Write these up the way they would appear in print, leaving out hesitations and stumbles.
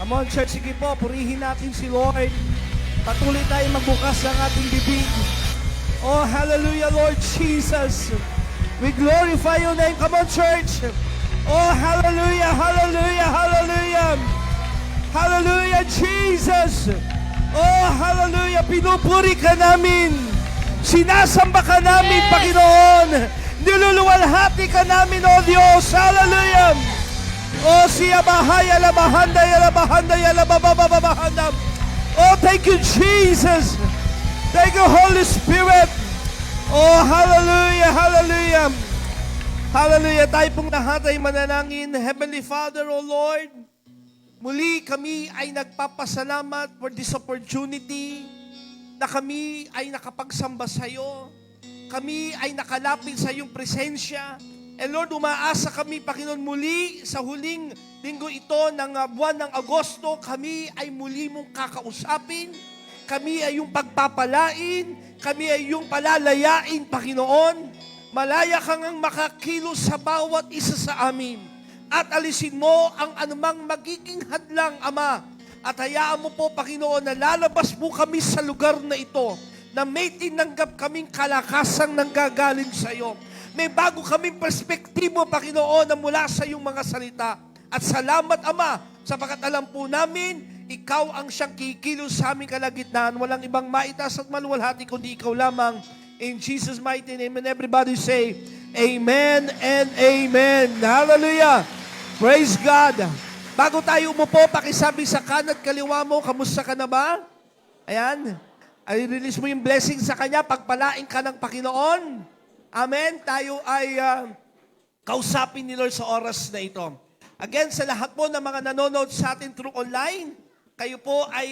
Come on, church, sige po, purihin natin si Lord. Patuloy tayo magbukas ng ating bibig. Oh, hallelujah, Lord Jesus. We glorify your name. Come on, church. Oh, hallelujah, hallelujah, hallelujah. Hallelujah, Jesus. Oh, hallelujah, pinupuri ka namin. Sinasamba ka namin, Panginoon. Niluluwalhati ka namin, O Diyos. Hallelujah. Oh, siya bahaya, labahanda, yalabahanda, yalababababahanda. Oh, thank you, Jesus. Thank you, Holy Spirit. Oh, hallelujah, hallelujah. Hallelujah. Tayo pong lahat ay manalangin. Heavenly Father, O Lord, muli kami ay nagpapasalamat for this opportunity na kami ay nakapagsamba sa iyo. Kami ay nakalapit sa iyong presensya. And Lord, umaasa kami, Panginoon, muli sa huling linggo ito ng buwan ng Agosto, kami ay muli mong kakausapin. Kami ay yung pagpapalain. Kami ay yung palalayain, Panginoon. Malaya kang ang makakilos sa bawat isa sa amin. At alisin mo ang anumang magiging hadlang, Ama. At hayaan mo po, Panginoon, na lalabas po kami sa lugar na ito na may tinanggap kaming kalakasang nanggagaling sa iyo. May bago kaming perspektibo, Panginoon, na mula sa iyong mga salita. At salamat, Ama, sapagkat alam po namin, ikaw ang siyang kikilos sa aming kalagitnaan. Walang ibang maitas at maluwalhati kundi ikaw lamang. In Jesus' mighty name, and everybody say, Amen and Amen. Hallelujah. Praise God. Bago tayo umupo, pakisabi sa kanan at kaliwa mo, kamusta ka na ba? Ayan. Ay, release mo yung blessing sa Kanya, pagpalain ka ng Panginoon. Amen. Tayo ay kausapin ni Lord sa oras na ito. Again, sa lahat po ng mga nanonood sa atin through online, kayo po ay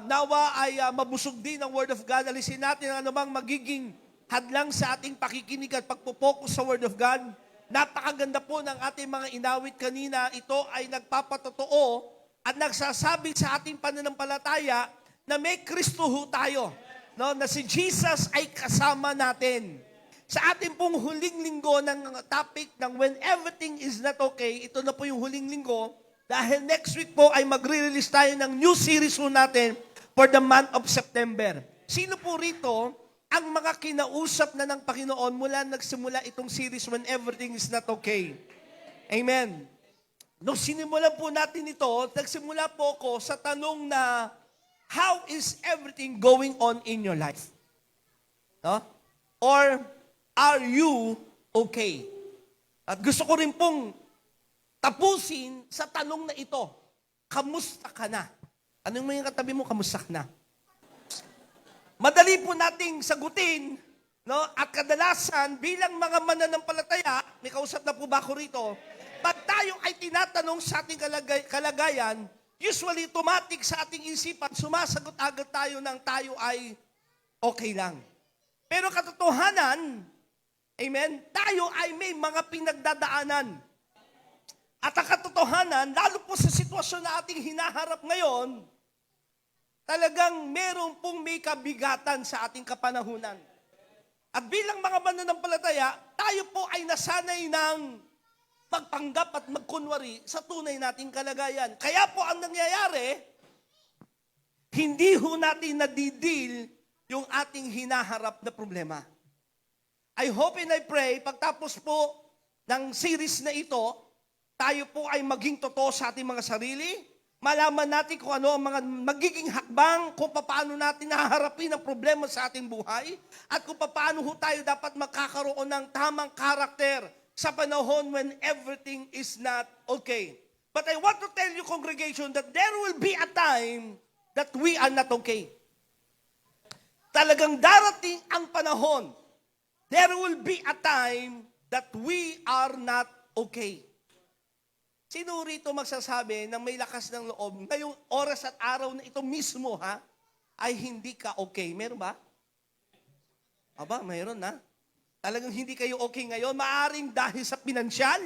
nawa ay mabusog din ng Word of God. Alisin natin ang anumang magiging hadlang sa ating pakikinig at pagpupokus sa Word of God. Napakaganda po ng ating mga inawit kanina. Ito ay nagpapatotoo at nagsasabi sa ating pananampalataya na may Kristo ho tayo. No? Na si Jesus ay kasama natin. Sa ating pong huling linggo ng topic ng When Everything is Not Okay, ito na po yung huling linggo. Dahil next week po ay magre-release tayo ng new series po natin for the month of September. Sino po rito ang mga kinausap na ng Panginoon mula nagsimula itong series When Everything is Not Okay? Amen. Nung sinimulan po natin ito, nagsimula po ako sa tanong na, how is everything going on in your life? No? Or, are you okay? At gusto ko rin pong tapusin sa tanong na ito, kamusta ka na? Ano yung mga katabi mo, kamusta ka na? Madali po nating sagutin, no? At kadalasan, bilang mga mananampalataya, may kausap na po ba ako rito, pag tayo ay tinatanong sa ating kalagayan, usually automatic sa ating isipan, sumasagot agad tayo ng tayo ay okay lang. Pero katotohanan, amen, tayo ay may mga pinagdadaanan. At ang katotohanan, lalo po sa sitwasyon na ating hinaharap ngayon, talagang meron pong may kabigatan sa ating kapanahunan. At bilang mga mananampalataya, tayo po ay nasanay ng magpanggap at magkunwari sa tunay nating kalagayan. Kaya po ang nangyayari, hindi ho natin nadidil yung ating hinaharap na problema. I hope and I pray, pagtapos po ng series na ito, tayo po ay maging totoo sa ating mga sarili, malaman natin kung ano ang mga magiging hakbang, kung paano natin nahaharapin ang problema sa ating buhay, at kung paano ho tayo dapat magkakaroon ng tamang karakter sa panahon when everything is not okay. But I want to tell you, congregation, that there will be a time that we are not okay. Talagang darating ang panahon, there will be a time that we are not okay. Sino rito magsasabi ng may lakas ng loob, ngayong oras at araw na ito mismo, ay hindi ka okay? Meron ba? Aba, mayroon na. Talagang hindi kayo okay ngayon. Maaring dahil sa pinansyal.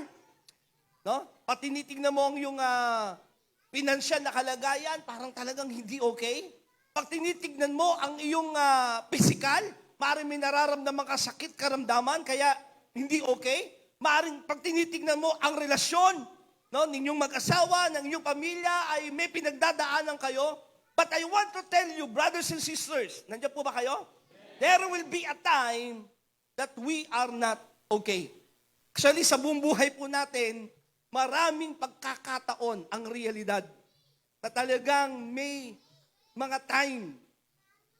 No? Pag tinitingnan mo yung pinansyal na kalagayan, parang talagang hindi okay. Pag tinitignan mo ang iyong physical, maaaring may nararamdaman ka sakit, karamdaman, kaya hindi okay. Maaaring pag tinitignan mo ang relasyon, no, ninyong mag-asawa, ng inyong pamilya ay may pinagdadaanan kayo. But I want to tell you, brothers and sisters, nandiyan po ba kayo? There will be a time that we are not okay. Actually, sa buong buhay po natin, maraming pagkakataon ang realidad na talagang may mga time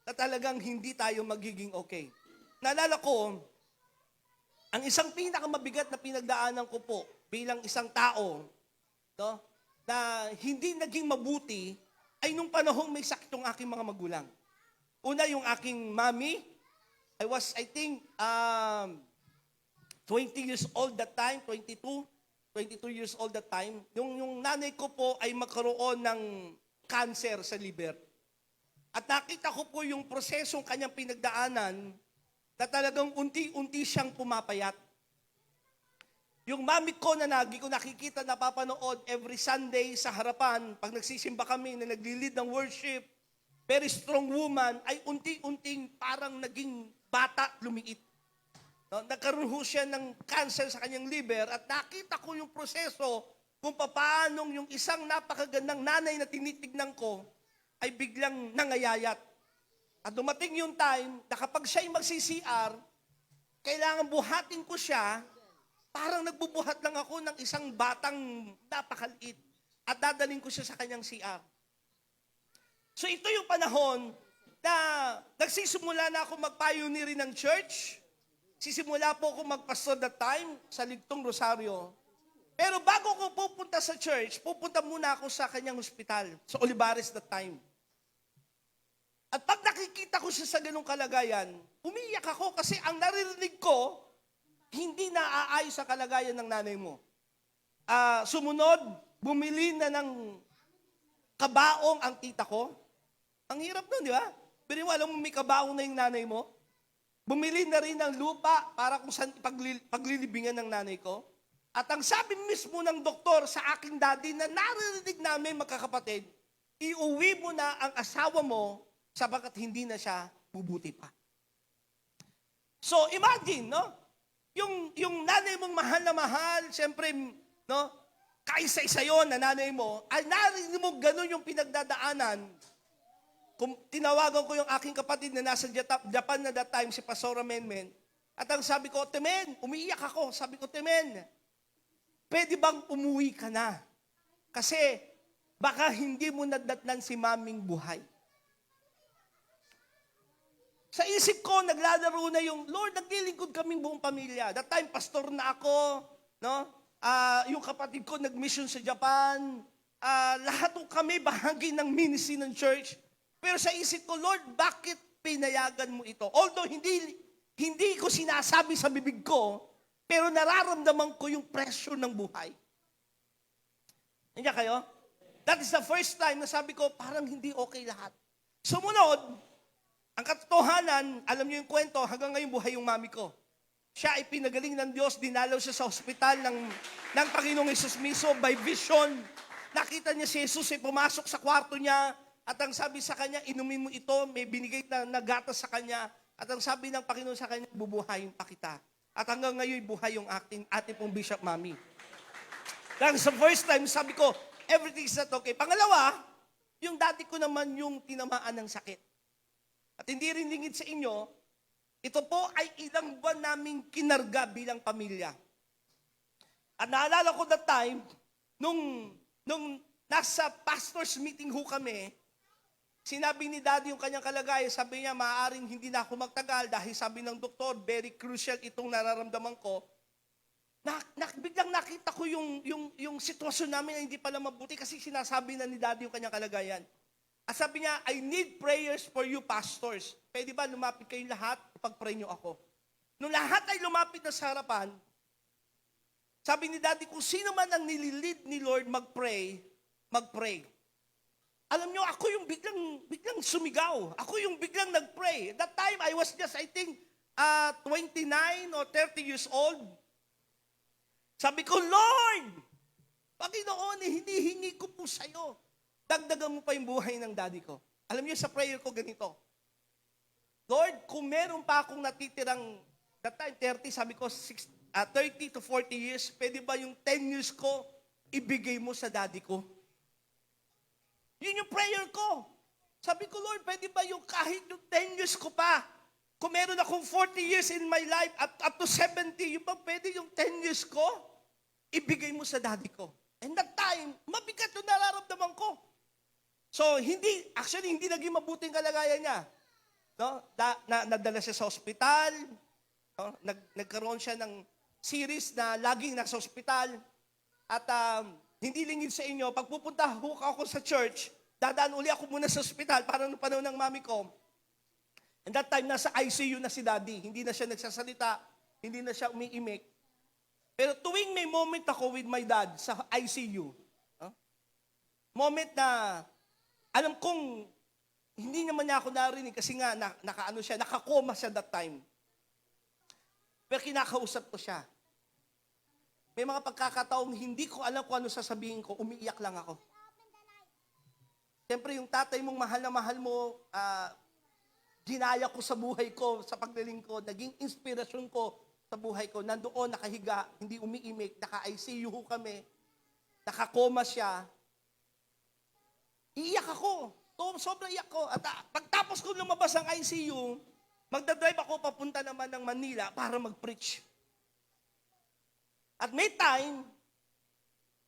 na talagang hindi tayo magiging okay. Naalala ko, ang isang pinakamabigat na pinagdaanan ko po bilang isang tao, no, na hindi naging mabuti ay nung panahong may sakit yung aking mga magulang. Una, yung aking mami, I think, 20 years old that time, 22 years old that time. Yung nanay ko po ay magkaroon ng cancer sa liver. At nakita ko po yung prosesong kanyang pinagdaanan na talagang unti-unti siyang pumapayat. Yung mami ko na lagi ko nakikita, napapanood every Sunday sa harapan, pag nagsisimba kami na nagli-lead ng worship, very strong woman, ay unti-unting parang naging bata, lumiit. No? Nagkaroon ho siya ng cancer sa kanyang liver at nakita ko yung proseso kung paano yung isang napakagandang nanay na tinitignan ko ay biglang nangayayat. At dumating yung time na kapag siya'y magsi-CR, kailangan buhatin ko siya, parang nagbubuhat lang ako ng isang batang napakaliit at dadaling ko siya sa kanyang CR. So ito yung panahon na nagsisimula na ako mag-pioneering ng church. Sisimula po ako mag-pastor that time sa Ligtong Rosario. Pero bago ko pupunta sa church, pupunta muna ako sa kanyang hospital, sa Olivares that time. At pag nakikita ko siya sa ganung kalagayan, umiyak ako kasi ang naririnig ko, hindi naaayos sa kalagayan ng nanay mo. Sumunod, bumili na ng kabaong ang tita ko. Ang hirap nun, di ba? Pero alam mo, may kabaong na yung nanay mo. Bumili na rin ng lupa para kung saan paglilibingan ng nanay ko. At ang sabi mismo ng doktor sa aking daddy na naririnig namin magkakapatid, iuwi mo na ang asawa mo sabagat hindi na siya bubuti pa. So imagine, no? Yung nanay mong mahal na mahal, siyempre, no? Kaisa-isa yun na nanay mo, ay narinig mo ganun yung pinagdadaanan. Kung tinawagan ko yung aking kapatid na nasa Japan na that time, si Pastora Menmen, at ang sabi ko, Temen, umiiyak ako. Sabi ko, Temen, pwede bang umuwi ka na? Kasi baka hindi mo nadatnan si maming buhay. Sa isip ko, naglalaro na yung, Lord, naglilingkod kaming buong pamilya. That time, pastor na ako, no? Yung kapatid ko nag-mission sa Japan. Lahat ko kami bahagi ng ministry ng church. Pero sa isip ko, Lord, bakit pinayagan mo ito? Although hindi ko sinasabi sa bibig ko, pero nararamdaman ko yung pressure ng buhay. Nandiyan kayo? That is the first time na sabi ko, parang hindi okay lahat. Sumunod, ang katotohanan, alam niyo yung kwento, hanggang ngayon buhay yung mami ko. Siya ay pinagaling ng Diyos, dinalaw siya sa ospital ng Panginoong Hesus mismo by vision. Nakita niya si Jesus ay pumasok sa kwarto niya at ang sabi sa kanya, inumin mo ito, may binigay na gatas sa kanya at ang sabi ng Panginoon sa kanya, bubuhayin pa kita. At hanggang ngayon buhay yung ating pong Bishop Mami. Dahil sa first time, sabi ko, everything is not okay. Pangalawa, yung daddy ko naman yung tinamaan ng sakit. At hindi rin lingid sa inyo, ito po ay ilang buwan naming kinarga bilang pamilya. At naalala ko that time, nung nasa pastor's meeting ho kami, sinabi ni Daddy yung kanyang kalagayan, sabi niya, maaaring hindi na ako magtagal dahil sabi ng doktor, very crucial itong nararamdaman ko. Biglang nakita ko yung sitwasyon namin na hindi pala mabuti kasi sinasabi na ni Daddy yung kanyang kalagayan. At sabi niya, I need prayers for you pastors. Pwede ba lumapit kayong lahat? Pag-pray niyo ako. Nung lahat ay lumapit na sa harapan, sabi ni Daddy, kung sino man ang nililid ni Lord mag-pray. Alam niyo, ako yung biglang sumigaw. Ako yung biglang nag-pray. That time, I was just, I think, 29 or 30 years old. Sabi ko, Lord, Panginoon, hinihingi ko po sa'yo. Dagdagan mo pa yung buhay ng daddy ko. Alam niyo, sa prayer ko ganito, Lord, kung meron pa akong natitirang, that time, 30, sabi ko, 30 to 40 years, pwede ba yung 10 years ko ibigay mo sa daddy ko. Yun yung prayer ko. Sabi ko, Lord, pwede ba yung kahit yung 10 years ko pa, kung meron akong 40 years in my life, up to 70, yung ba pwede yung 10 years ko, ibigay mo sa daddy ko. And that time, mabigat yung nararamdaman ko. So, hindi naging mabuting kalagayan niya. No? Nadala siya sa ospital, no? Nagkaroon siya ng series na laging nasa ospital. At hindi lingid sa inyo, pag pupunta ako sa church, dadaan uli ako muna sa ospital para nung panahon ng mami ko. And that time, nasa ICU na si daddy. Hindi na siya nagsasalita, hindi na siya umiimik. Pero tuwing may moment ako with my dad sa ICU, moment na alam kong hindi naman niya ako narinig kasi nga nakakoma siya that time. Pero kinakausap ko siya. May mga pagkakataong hindi ko alam kung ano sasabihin ko, umiiyak lang ako. Siyempre yung tatay mong mahal na mahal mo, ginaya ko sa buhay ko, sa paglilingkod, naging inspirasyon ko sa buhay ko. Nandoon, nakahiga, hindi umiimik, naka-ICU kami, nakakoma siya. Iiyak ako. Sobrang iyak ko. At pagtapos ko lumabas ng ICU, magdadrive ako papunta naman ng Manila para mag-preach. At may time,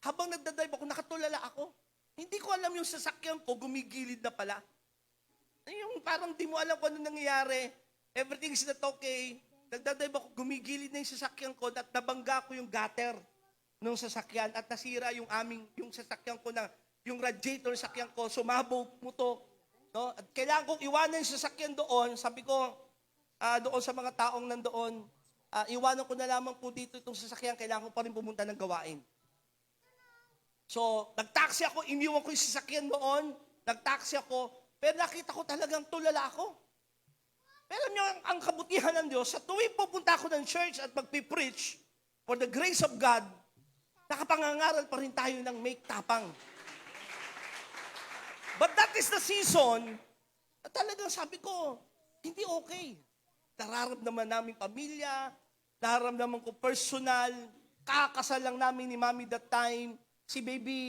habang nagdadrive ako, nakatulala ako. Hindi ko alam yung sasakyan ko, gumigilid na pala. Yung parang di mo alam kung ano nangyayari. Everything is not okay. Nagdadrive ako, gumigilid na yung sasakyan ko at nabangga ko yung gutter ng sasakyan at nasira yung sasakyan ko na yung radiator ng sasakyan ko, sumabog, putok. No? At kailangan kong iwanan yung sasakyan doon. Sabi ko, doon sa mga taong nandoon, iwanan ko na lamang po dito itong sasakyan, kailangan ko pa rin pumunta ng gawain. So, nagtaksi ako, iniwan ko yung sasakyan doon, nagtaksi ako, pero nakita ko talagang tulala ako. Pero alam niyo, ang kabutihan ng Diyos, sa tuwing pupunta ako ng church at magpipreach, for the grace of God, nakapangangaral pa rin tayo ng make tapang. But that is the season, talagang sabi ko, hindi okay. Nararamdaman namin pamilya, nararamdaman ko personal, kakasal lang namin ni Mami that time, si baby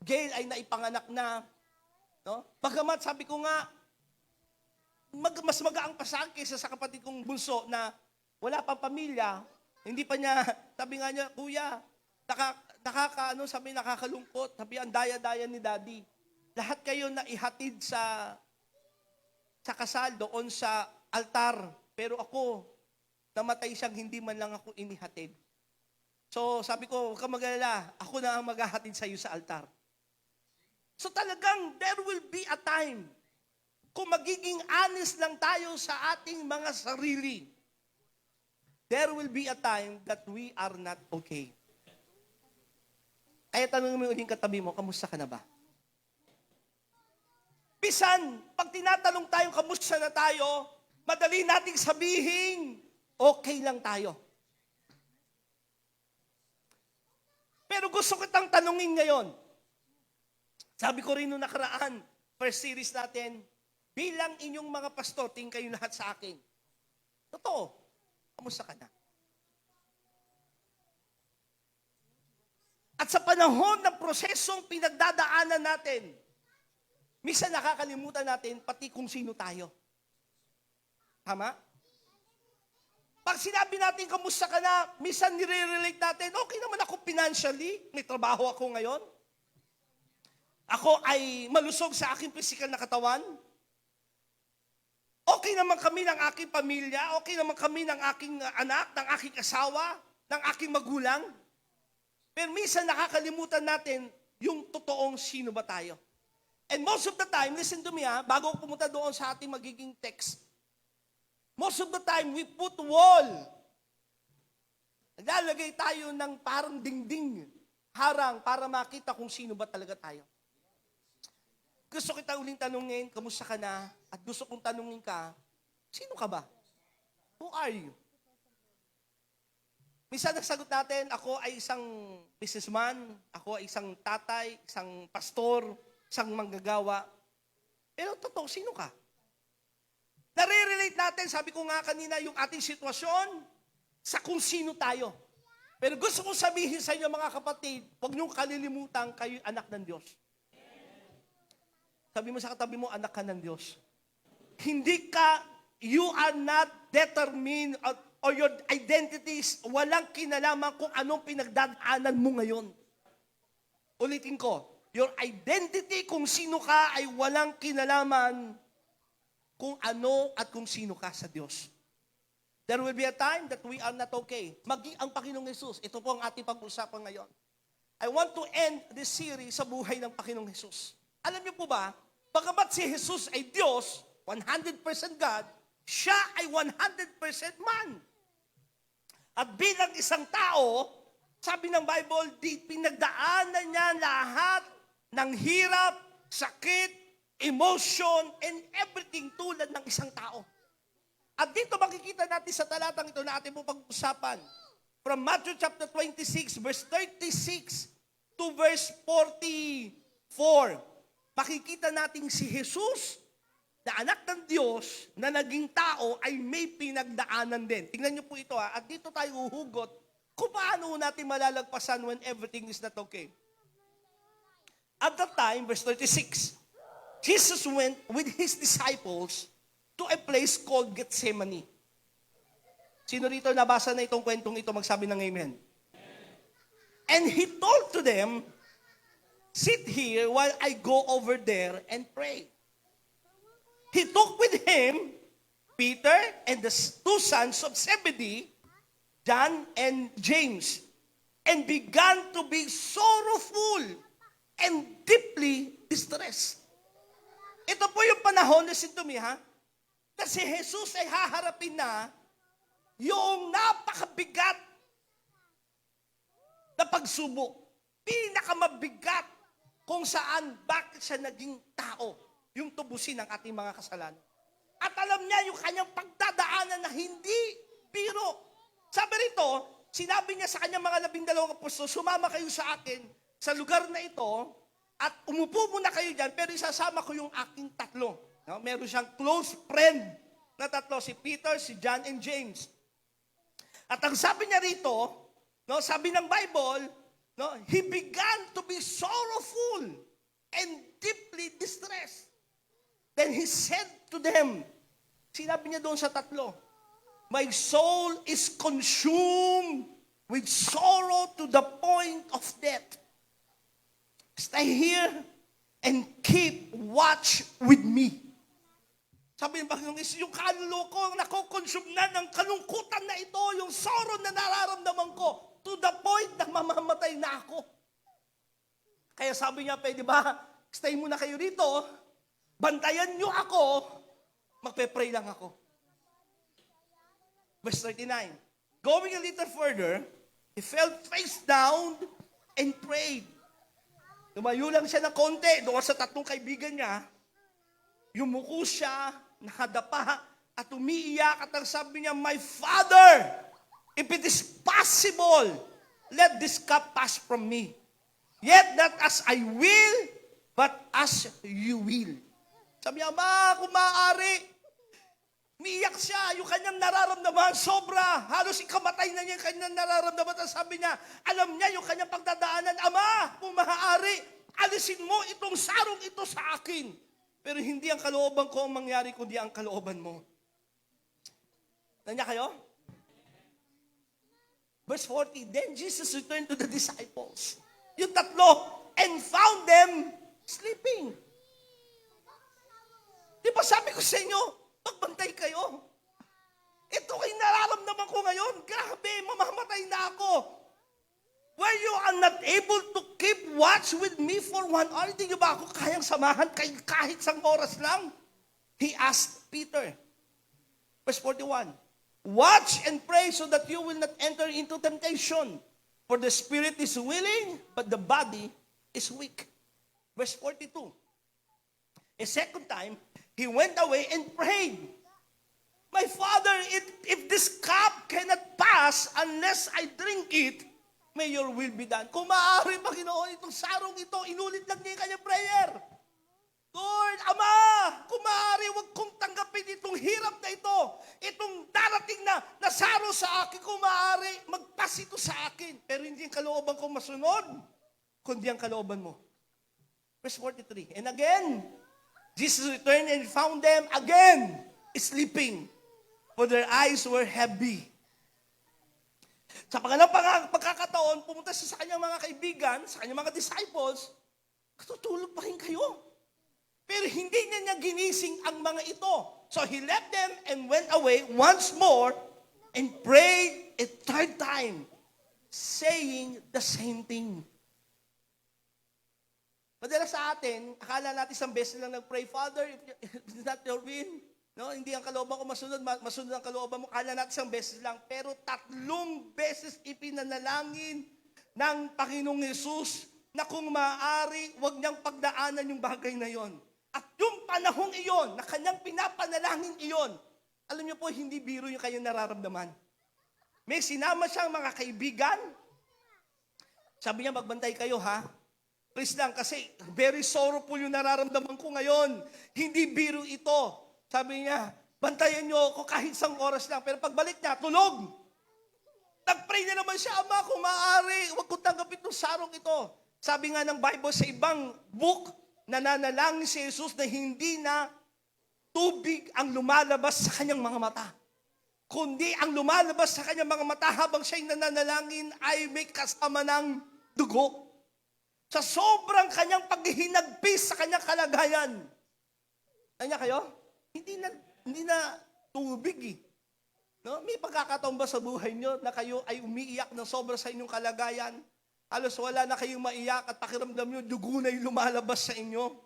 Gail ay naipanganak na. No? Bagamat sabi ko nga, mas magaang pa sa akin kaysa sa kapatid kong bunso na wala pang pamilya, hindi pa niya, sabi nga niya, kuya, nakakalungkot, sabi ang daya-daya ni daddy. Lahat kayo na ihatid sa kasal doon sa altar, pero ako, namatay siyang hindi man lang ako inihatid. So sabi ko, huwag ka mag-alala, ako na ang maghahatid sa iyo sa altar. So talagang there will be a time kung magiging honest lang tayo sa ating mga sarili. There will be a time that we are not okay. Kaya tanongin mo yung katabi mo, kamusta ka na ba? Bisan, pag tinatanong tayo, kamusta na tayo, madali nating sabihin, okay lang tayo. Pero gusto kitang tanungin ngayon. Sabi ko rin nung nakaraan, first series natin, bilang inyong mga pastor, tingin kayo lahat sa akin. Totoo, kamusta ka na? At sa panahon ng prosesong pinagdadaanan natin, minsan nakakalimutan natin pati kung sino tayo. Tama? Pag sinabi natin, kamusta ka na, minsan nire-relate natin, okay naman ako financially, may trabaho ako ngayon. Ako ay malusog sa aking physical na katawan. Okay naman kami ng aking pamilya, okay naman kami ng aking anak, ng aking asawa, ng aking magulang. Pero minsan nakakalimutan natin yung totoong sino ba tayo. And most of the time, listen to me bago ako pumunta doon sa ating magiging text, most of the time, we put wall. Naglalagay tayo ng parang dingding, harang, para makita kung sino ba talaga tayo. Gusto kita uling tanungin, kamusta ka na? At gusto kong tanungin ka, sino ka ba? Who are you? Minsan nasagot natin, ako ay isang businessman, ako ay isang tatay, isang pastor, isang manggagawa. Pero totoo, sino ka? Nare-relate natin, sabi ko nga kanina, yung ating sitwasyon sa kung sino tayo. Pero gusto kong sabihin sa inyo mga kapatid, huwag niyong kalilimutan kayo anak ng Diyos. Sabi mo sa katabi mo, anak ka ng Diyos. You are not determined or your identities, walang kinalaman kung anong pinagdadaanan mo ngayon. Ulitin ko, your identity kung sino ka ay walang kinalaman kung ano at kung sino ka sa Diyos. There will be a time that we are not okay. Maging ang Panginoong Jesus. Ito po ang ating pag-usapan ngayon. I want to end this series sa buhay ng Panginoong Jesus. Alam niyo po ba, bagamat si Jesus ay Diyos, 100% God, siya ay 100% man. At bilang isang tao, sabi ng Bible, pinagdaanan niya lahat ng hirap, sakit, emotion, and everything tulad ng isang tao. At dito makikita natin sa talatang ito na ating pong pag-usapan. From Matthew chapter 26, verse 36 to verse 44. Makikita natin si Jesus, na anak ng Diyos, na naging tao, ay may pinagdaanan din. Tingnan niyo po ito ha. At dito tayo uhugot kung paano natin malalagpasan when everything is not okay. At that time, verse 36, Jesus went with his disciples to a place called Gethsemane. Sino rito nabasa na itong kwentong ito, magsabi ng amen. And he told to them, sit here while I go over there and pray. He took with him Peter and the two sons of Zebedee, John and James, and began to be sorrowful and deeply distressed. Ito po yung panahon, listen to me ha, na si Jesus ay haharapin na yung napakabigat na pagsubok. Pinakamabigat kung saan, bakit siya naging tao. Yung tubusin ng ating mga kasalanan. At alam niya yung kanyang pagdadaanan na hindi biro. Sabi rito, sinabi niya sa kanyang mga 12 apostol, sumama kayo sa akin sa lugar na ito at umupo muna kayo dyan, pero isasama ko yung aking tatlo. No? Meron siyang close friend na tatlo, si Peter, si John, and James. At ang sabi niya rito, no, sabi ng Bible, no, he began to be sorrowful and deeply distressed. Then he said to them, sinabi niya doon sa tatlo, my soul is consumed with sorrow to the point of death. Stay here and keep watch with me. Sabi ng Panginoon, yung kaluluwa ko, nakokonsume na ng kalungkutan na ito, yung sorrow na nararamdaman ko, to the point na mamamatay na ako. Kaya sabi niya, pwede ba, stay muna kayo dito, bantayan niyo ako, magpe-pray lang ako. Verse 39, going a little further, he fell face down and prayed. Tumayo lang siya ng konti, doon sa tatlong kaibigan niya, yumuko siya, nakadapa, at umiiyak, at ang sabi niya, my Father, if it is possible, let this cup pass from me. Yet not as I will, but as you will. Sabi niya, Ma, kung maaari, umiiyak siya, yung kanyang nararamdaman, sobra, halos ikamatay na niya yung kanyang nararamdaman, at sabi niya, alam niya yung kanyang pagdadaanan, Ama, kung maaari, alisin mo itong sarong ito sa akin. Pero hindi ang kalooban ko ang mangyari, kundi ang kalooban mo. Nandiyan kayo? Verse 40, then Jesus returned to the disciples, yung tatlo, and found them sleeping. Di ba sabi ko sa inyo, magbantay kayo. Ito ay nararamdaman ko ngayon, grabe, mamamatay na ako. Were you are not able to keep watch with me for 1 hour? Hindi niyo ba ako kayang samahan kahit isang oras lang? He asked Peter. Verse 41, watch and pray so that you will not enter into temptation. For the spirit is willing, but the body is weak. Verse 42, a second time, he went away and prayed, my Father, if this cup cannot pass unless I drink it, may your will be done. Kung maaari, Panginoon, itong sarong ito, inulit lang niya yung kanyang prayer. Lord, Ama, kung maaari, huwag kong tanggapin itong hirap na ito, itong darating parating na nasaro sa akin, kung maaari, magpas ito sa akin. Pero hindi ang kalooban ko masunod, kundi ang kalooban mo. Verse 43, and again, Jesus returned and found them again sleeping, for their eyes were heavy. Sa pangalawang pagkakataon, pumunta siya sa kanyang mga kaibigan, sa kanyang mga disciples, tutulog pa rin kayo. Pero hindi niya ginising ang mga ito. So he left them and went away once more and prayed a third time, saying the same thing. Madalas sa atin, akala natin isang beses lang nag-pray, Father, if it's not your will, no, hindi ang kalooban ko masunod ang kalooban mo, akala natin isang beses lang. Pero 3 beses ipinanalangin ng Panginoong Yesus na kung maaari, huwag niyang pagdaanan yung bagay na yon. At yung panahong iyon, na kanyang pinapanalangin iyon, alam niyo po, hindi biro yung kanyang nararamdaman. May sinama siyang mga kaibigan. Sabi niya, magbantay kayo ha. Please lang, kasi very sorrowful yung nararamdaman ko ngayon. Hindi biro ito. Sabi niya, bantayan niyo ako kahit 1 oras lang. Pero pagbalik niya, tulog. Nag-pray na naman siya, Ama, kung maaari, huwag kong tanggapin itong sarong ito. Sabi nga ng Bible sa ibang book, nananalangin si Jesus na hindi na tubig ang lumalabas sa kanyang mga mata. Kundi ang lumalabas sa kanyang mga mata habang siya'y nananalangin ay may kasama ng dugo. Sa sobrang kanyang paghihinagpis sa kanyang kalagayan. Kanya kayo? Hindi na tubig eh. No? May pagkakataon ba sa buhay nyo na kayo ay umiiyak ng sobra sa inyong kalagayan? Halos wala na kayong maiyak at pakiramdam nyo, dugo na yung lumalabas sa inyo.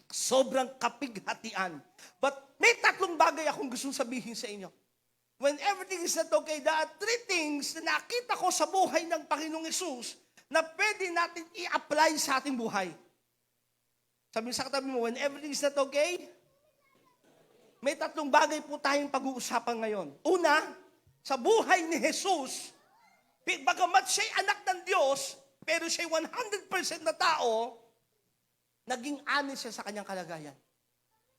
Sobrang kapighatian. But may 3 bagay akong gustong sabihin sa inyo. When everything is not okay, there are 3 things na nakita ko sa buhay ng Panginoong Yesus na pwede natin i-apply sa ating buhay. Sabi sa katabi mo, when everything is not okay, may 3 bagay po tayong pag-uusapan ngayon. Una, sa buhay ni Jesus, bagamat siya'y anak ng Diyos, pero siya'y 100% na tao, naging honest siya sa kanyang kalagayan.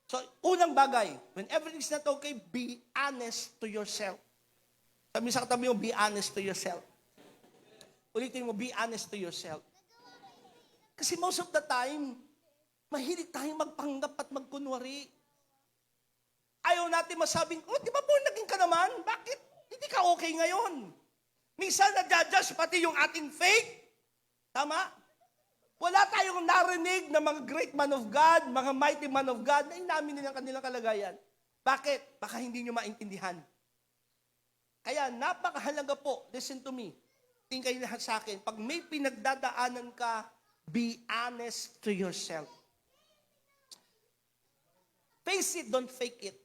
So, unang bagay, when everything is not okay, be honest to yourself. Sabi sa katabi mo, be honest to yourself. Ulitin mo, be honest to yourself. Kasi most of the time, mahilig tayong magpanggap at magkunwari. Ayaw natin masabing, oh, di ba born again ka naman? Bakit hindi ka okay ngayon? Minsan na-judge pati yung ating faith. Tama? Wala tayong narinig na mga great man of God, mga mighty man of God, na inamin nilang kanilang kalagayan. Bakit? Baka hindi nyo maintindihan. Kaya napakahalaga po, listen to me, tingin kayo lahat sa akin, pag may pinagdadaanan ka, be honest to yourself. Face it, don't fake it.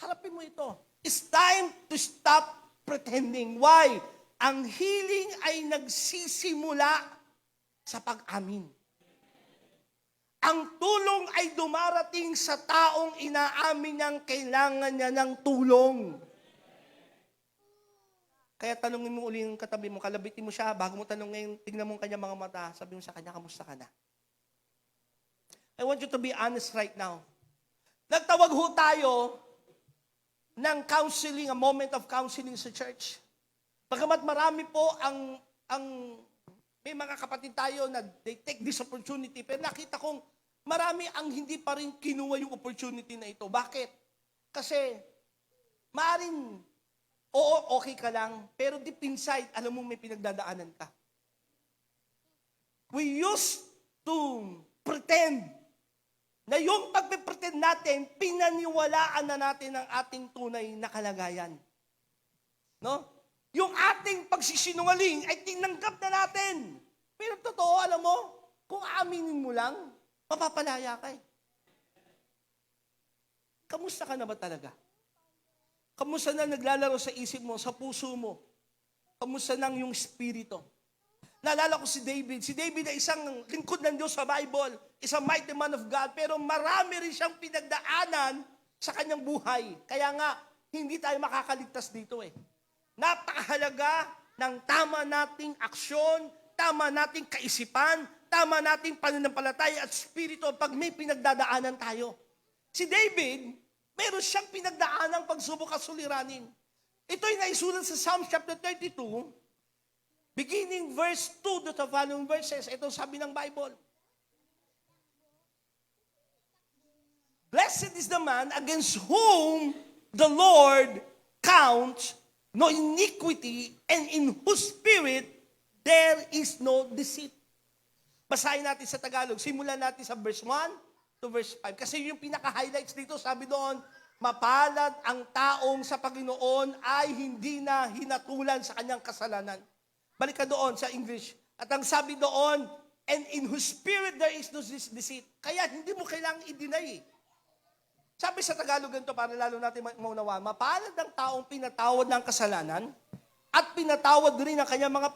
Harapin mo ito. It's time to stop pretending. Why? Ang healing ay nagsisimula sa pag-amin. Ang tulong ay dumarating sa taong inaamin niyang kailangan niya ng tulong. Kaya tanungin mo uli yung katabi mo, kalabitin mo siya, bago mo tanungin, tingnan mo ang kanyang mga mata, sabi mo sa kanya, kamusta ka na? I want you to be honest right now. Nagtawag ho tayo ng counseling, a moment of counseling sa church. Bagamat marami po may mga kapatid tayo na they take this opportunity, pero nakita kong marami ang hindi pa rin kinuha yung opportunity na ito. Bakit? Kasi, maaaring, oo, okay ka lang, pero deep inside, alam mo may pinagdadaanan ka. We used to pretend na yung pagpipretend natin, pinaniwalaan na natin ang ating tunay na kalagayan. No? Yung ating pagsisinungaling ay tinanggap na natin. Pero totoo, alam mo, kung aaminin mo lang, mapapalaya ka eh. Kamusta ka na ba talaga? Kamusta na naglalaro sa isip mo, sa puso mo? Kamusta nang yung spirito? Naalala ko si David. Si David ay isang lingkod ng Diyos sa Bible, isang mighty man of God, pero marami rin siyang pinagdaanan sa kanyang buhay. Kaya nga, hindi tayo makakaligtas dito eh. Napakahalaga ng tama nating aksyon, tama nating kaisipan, tama nating pananampalataya at spirito pag may pinagdadaanan tayo. Si David, Meron siyang pinagdaanang pagsubok at suliranin. Ito'y naisulat sa Psalm chapter 32, beginning verse 2 to the following verses. Ito sabi ng Bible. Blessed is the man against whom the Lord counts no iniquity, and in whose spirit there is no deceit. Basahin natin sa Tagalog. Simulan natin sa verse 1 to verse 5. Kasi yung pinaka-highlights dito, sabi doon, mapalad ang taong sa Panginoon ay hindi na hinatulan sa kanyang kasalanan. Balik ka doon sa English. At ang sabi doon, and in whose spirit there is no deceit. Kaya hindi mo kailangang i-deny. Sabi sa Tagalog ganito, para lalo natin maunawaan, mapalad ang taong pinatawad ng kasalanan at pinatawad din ang kanyang mga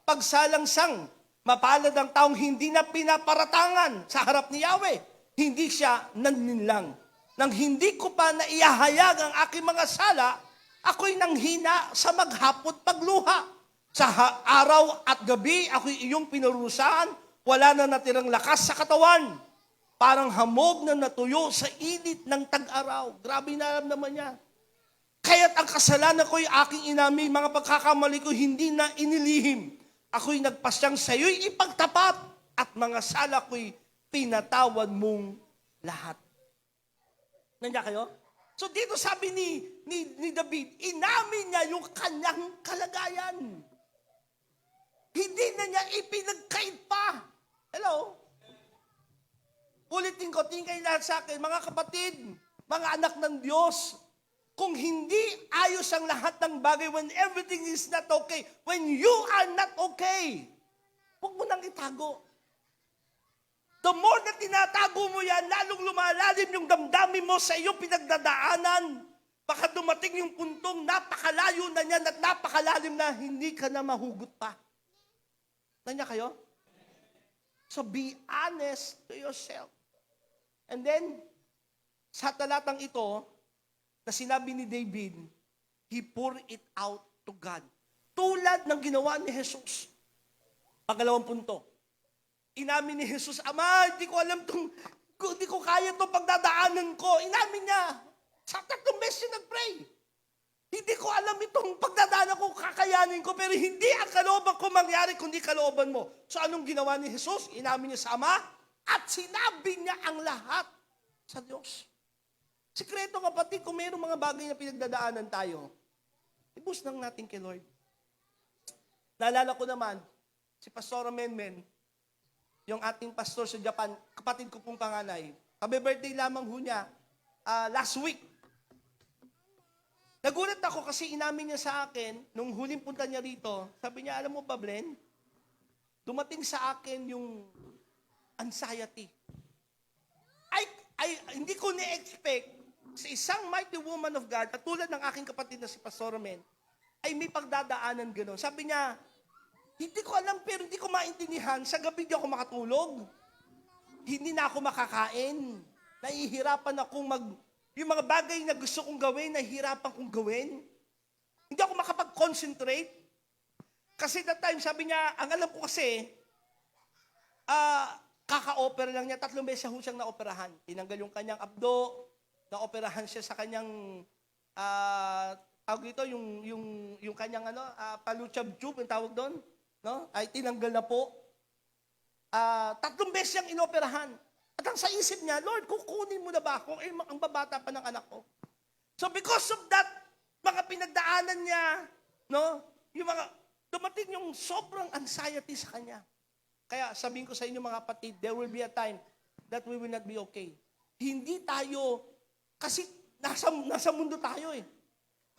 pagsalangsang. Mapalad ang taong hindi na pinaparatangan sa harap ni Yahweh. Hindi siya nanlinlang. Nang hindi ko pa naihahayag ang aking mga sala, ako'y nanghina sa maghapot pagluha. Sa araw at gabi, ako'y iyong pinurusahan, wala na natirang lakas sa katawan. Parang hamog na natuyo sa init ng tag-araw. Grabe na naman niya. Kaya't ang kasalanan ko'y aking inami, mga pagkakamali ko hindi na inilihim. Ako'y nagpasyang sa iyo'y ipagtapat at mga sala ko'y pinatawad mong lahat. Nandiyan kayo? So dito sabi ni David, inamin niya yung kanyang kalagayan. Hindi na niya ipinagkait pa. Hello? Ulitin ko, tingin lahat sa akin, mga kapatid, mga anak ng Diyos, kung hindi ayos ang lahat ng bagay, when everything is not okay, when you are not okay, huwag mo nang itago. The more na tinatago mo yan, lalong lumalalim yung damdamin mo sa iyong pinagdadaanan. Baka dumating yung puntong napakalayo na niyan at napakalalim na hindi ka na mahugot pa. Nandiyan kayo? So be honest to yourself. And then, sa talatang ito, na sinabi ni David, he poured it out to God. Tulad ng ginawa ni Jesus. Pangalawang punto. Inamin ni Jesus, Ama, hindi ko alam hindi ko kaya itong pagdadaanan ko. Inamin niya. Sa 3 beses siya nag-pray. Hindi ko alam itong pagdadaanan ko, kakayanin ko, pero hindi ang kalooban ko mangyari, kundi kalooban mo. So anong ginawa ni Jesus? Inamin niya sa Ama, at sinabi niya ang lahat sa Diyos. Sikreto kapatid, kung mayroong mga bagay na pinagdadaanan tayo, ibus lang natin kay Lord. Naalala ko naman, si Pastor Menmen, yung ating pastor sa Japan, kapatid ko pong panganay, kabe-birthday lamang ho niya, last week. Nagulat ako kasi inamin niya sa akin, nung huling punta niya rito, sabi niya, alam mo ba, Blen, dumating sa akin yung anxiety. Hindi ko ni-expect sa isang mighty woman of God, at tulad ng aking kapatid na si Pastor Men, ay may pagdadaanan gano'n. Sabi niya, hindi ko alam pero hindi ko maintindihan. Sa gabi di ako makatulog. Hindi na ako makakain. Nahihirapan akong yung mga bagay na gusto kong gawin, nahihirapan kong gawin. Hindi ako makapag-concentrate. Kasi that time, sabi niya, ang alam ko kasi, kaka-opera lang niya. 3 beses siyang na-operahan. Tinanggal yung kanyang abdo, na-operahan siya sa kanyang, tawag dito, yung kanyang paluchab tube, yung tawag doon, no? Ay tinanggal na po. 3 beses siyang inoperahan. At ang sa isip niya, Lord, kukunin mo na ba ako? Ang babata pa ng anak ko. So because of that, mga pinagdaanan niya, no? Yung dumating yung sobrang anxiety sa kanya. Kaya sabihin ko sa inyo mga kapatid, there will be a time that we will not be okay. Hindi tayo, kasi nasa mundo tayo eh.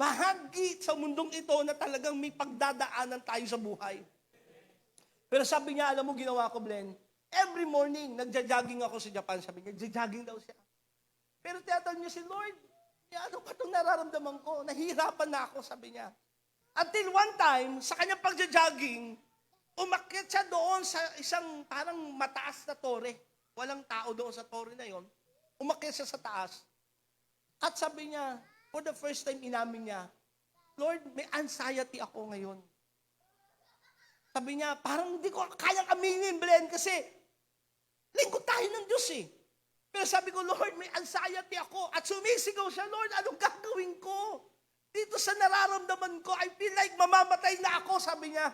Bahagi sa mundong ito na talagang may pagdadaanan tayo sa buhay. Pero sabi niya, alam mo ginawa ko, Blen, every morning, nagja-jogging ako sa Japan. Sabi niya, nagja-jogging daw siya. Pero tinatanong niya si Lord, ano ba itong nararamdaman ko? Nahihirapan na ako, sabi niya. Until one time, sa kanyang pagja-jogging, umakyat siya doon sa isang parang mataas na tore. Walang tao doon sa tore na yon. Umakyat siya sa taas. At sabi niya, for the first time inamin niya, Lord, may anxiety ako ngayon. Sabi niya, parang hindi ko kayang aminin, Blen, kasi lingkod tayo ng Diyos eh. Pero sabi ko, Lord, may anxiety ako. At sumisigaw siya, Lord, anong gagawin ko? Dito sa nararamdaman ko, I feel like mamamatay na ako, sabi niya.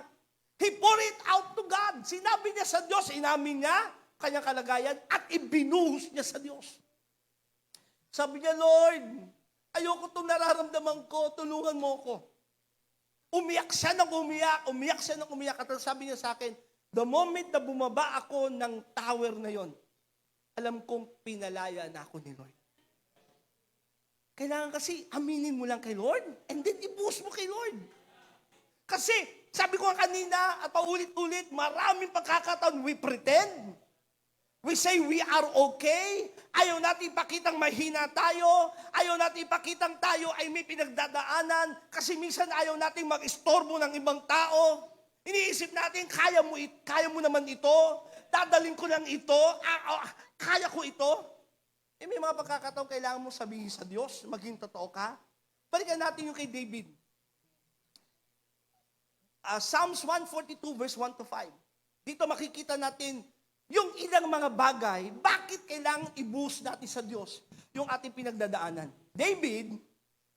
He poured it out to God. Sinabi niya sa Diyos, inamin niya kanyang kalagayan at ibinuhos niya sa Diyos. Sabi niya, Lord, ayoko itong nararamdaman ko, tulungan mo ko. Umiyak siya ng umiyak. At sabi niya sa akin, the moment na bumaba ako ng tower na yon, alam kong pinalaya na ako ni Lord. Kailangan kasi aminin mo lang kay Lord and then ibuhos mo kay Lord. Kasi, sabi ko kanina at paulit-ulit, maraming pagkakataon we pretend. We say we are okay. Ayaw natin ipakitang mahina tayo. Ayaw natin ipakitang tayo ay may pinagdadaanan. Kasi minsan ayaw natin mag-istorbo ng ibang tao. Iniisip natin, kaya mo naman ito. Dadalhin ko lang ito. Kaya ko ito. May mga pagkakataon kailangan mo sabihin sa Diyos, maging totoo ka. Balikan natin yung kay David. Psalms 142 verse 1 to 5. Dito makikita natin yung ilang mga bagay, bakit kailangan i-boost natin sa Diyos yung ating pinagdadaanan. David,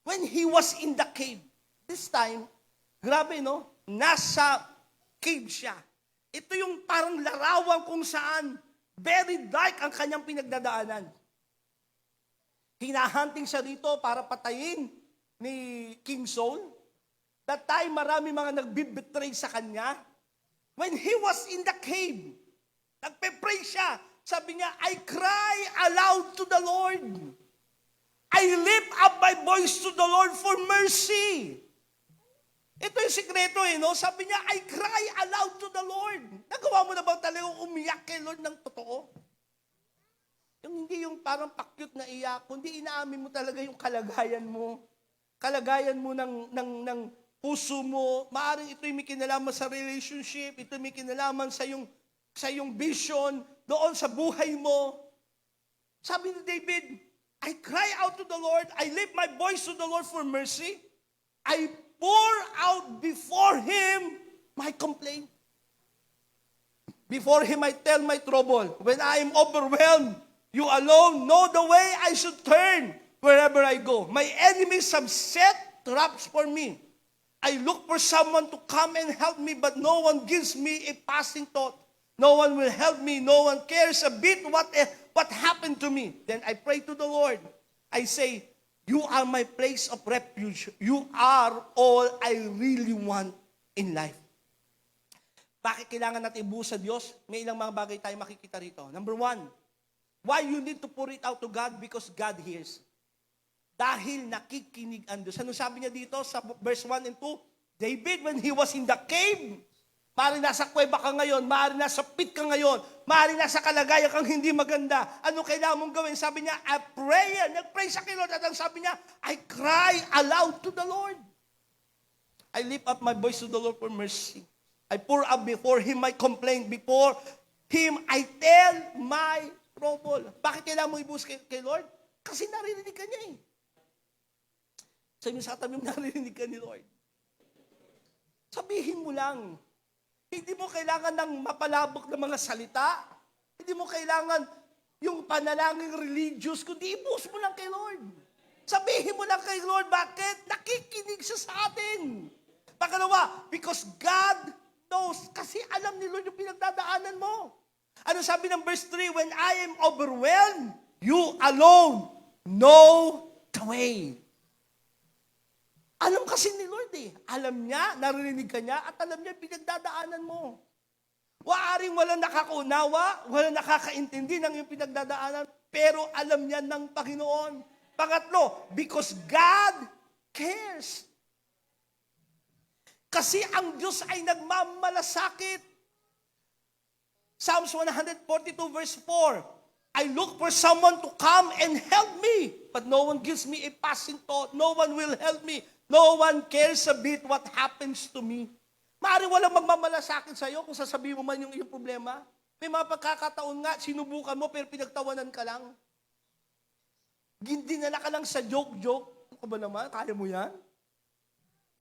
when he was in the cave, this time, grabe no, nasa cave siya. Ito yung parang larawan kung saan very dark ang kanyang pinagdadaanan. Hinahunting siya rito para patayin ni King Saul. That time, marami mga nagbibetray sa kanya. When he was in the cave, nagpe-pray siya. Sabi niya, I cry aloud to the Lord. I lift up my voice to the Lord for mercy. Ito yung sikreto no? Sabi niya, I cry aloud to the Lord. Nagawa mo na bang talagang umiyak kay Lord ng totoo? Yung hindi yung parang pakyut na iyak, kundi inaamin mo talaga yung kalagayan mo. Kalagayan mo ng puso mo. Maaring ito'y may kinalaman sa relationship, ito'y may kinalaman sa iyong vision, doon sa buhay mo. Sabi ni David, I cry out to the Lord, I lift my voice to the Lord for mercy. I pour out before Him my complaint. Before Him I tell my trouble. When I am overwhelmed, you alone know the way I should turn wherever I go. My enemies have set traps for me. I look for someone to come and help me, but no one gives me a passing thought. No one will help me. No one cares a bit what happened to me. Then I pray to the Lord. I say, you are my place of refuge. You are all I really want in life. Bakit kailangan natin ibuhos sa Diyos? May ilang mga bagay tayo makikita rito. Number 1, why you need to pour it out to God? Because God hears. Dahil nakikinig ang Diyos. Ano sabi niya dito sa verse 1 and 2? David, when he was in the cave, maaaring nasa kuweba ka ngayon, maaaring nasa pit ka ngayon, maaaring nasa kalagayan kang hindi maganda. Ano kailangan mong gawin? Sabi niya, I pray. Nag-pray sa kay Lord. At ang sabi niya, I cry aloud to the Lord. I lift up my voice to the Lord for mercy. I pour out before Him my complaint. Before Him, I tell my trouble. Bakit kailangan mo ibuhos kay Lord? Kasi narinig ka niya eh. Sabi mo sa katabi mo, narinig ka ni Lord. Sabihin mo lang. Hindi mo kailangan ng mapalabok na mga salita. Hindi mo kailangan yung panalangin religious, kundi ibuhos mo lang kay Lord. Sabihin mo lang kay Lord, bakit? Nakikinig siya sa atin. Pangalawa, because God knows. Kasi alam ni Lord yung pinagdadaanan mo. Ano sabi ng verse 3? When I am overwhelmed, you alone know the way. Alam kasi ni Lord eh. Alam niya, naririnig ka niya, at alam niya pinagdadaanan mo. Waaring walang nakakaunawa, walang nakakaintindi ng iyong pinagdadaanan, pero alam niya ng Panginoon. Pangatlo, because God cares. Kasi ang Diyos ay nagmamalasakit. Psalms 142 verse 4, I look for someone to come and help me, but no one gives me a passing thought. No one will help me. No one cares a bit what happens to me. Maaari walang magmamalasakit sa iyo kung sasabihin mo man yung iyong problema. May mga pagkakataon nga, sinubukan mo pero pinagtawanan ka lang. Dinala ka lang sa joke-joke. Ano ba naman? Kaya mo yan?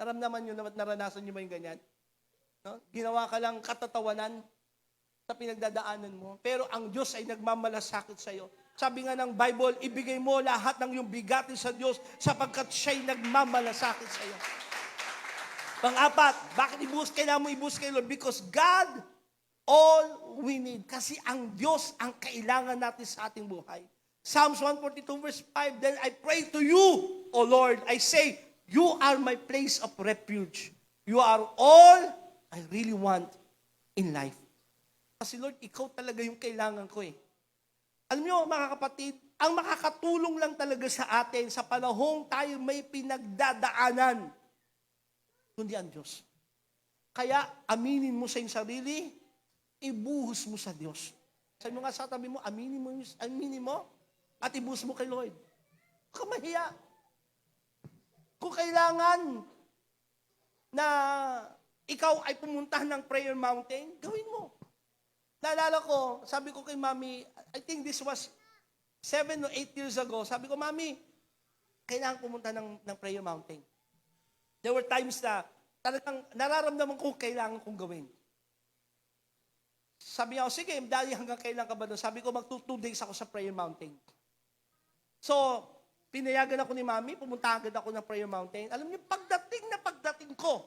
Naramdaman nyo naman, naranasan nyo ba yung ganyan? No? Ginawa ka lang katatawanan. sa pinagdadaanan mo. Pero ang Diyos ay nagmamalasakit sa iyo. Sabi nga ng Bible, ibigay mo lahat ng iyong bigatin sa Diyos sapagkat siya'y nagmamalasakit sa iyo. Pang-apat, bakit kailangan mo ibuhos kay Lord? Because God, all we need. Kasi ang Diyos ang kailangan natin sa ating buhay. Psalms 142 verse 5, then I pray to you, O Lord. I say, you are my place of refuge. You are all I really want in life. Kasi Lord, ikaw talaga yung kailangan ko eh. Alam niyo, mga kapatid, ang makakatulong lang talaga sa atin sa panahong tayo may pinagdadaanan, kundi ang Diyos. Kaya, aminin mo sa iyong sarili, ibuhos mo sa Diyos. Sabi mo nga sa tabi mo, aminin mo, at ibuhos mo kay Lord. Huwag ka mahiya. Kung kailangan na ikaw ay pumunta ng prayer mountain, gawin mo. Naalala ko, sabi ko kay Mami, I think this was 7 or 8 years ago, sabi ko, Mami, kailangan pumunta ng prayer mountain. There were times na talagang nararamdaman ko kailangan kong gawin. Sabi niya, sige, dali hanggang kailan ka ba doon? Sabi ko, mag-2 days ako sa prayer mountain. So, pinayagan ako ni Mami, pumunta agad ako ng prayer mountain. Alam niyo, pagdating ko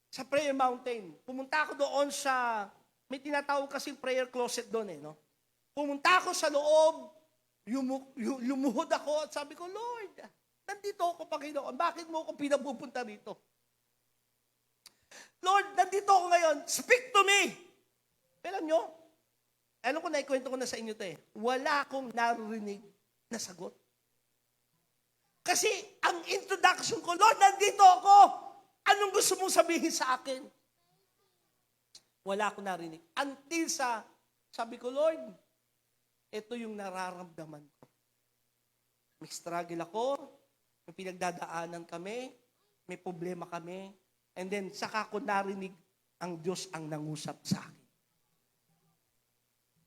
sa prayer mountain, pumunta ako doon sa, may tinatawag kasing prayer closet doon eh, no? Pumunta ako sa loob, lumuhod ako at sabi ko, Lord, nandito ako, Panginoon, bakit mo ako pinapupunta rito? Lord, nandito ako ngayon, speak to me! Pero alam nyo, alam ko, naikwento ko na sa inyo ito eh, wala akong naririnig na sagot. Kasi ang introduction ko, Lord, nandito ako, anong gusto mong sabihin sa akin? Wala akong narinig. Until sabi ko, Lord, ito yung nararamdaman ko. May struggle ako, may pinagdadaanan kami, may problema kami, and then saka ko narinig ang Diyos ang nangusap sa akin.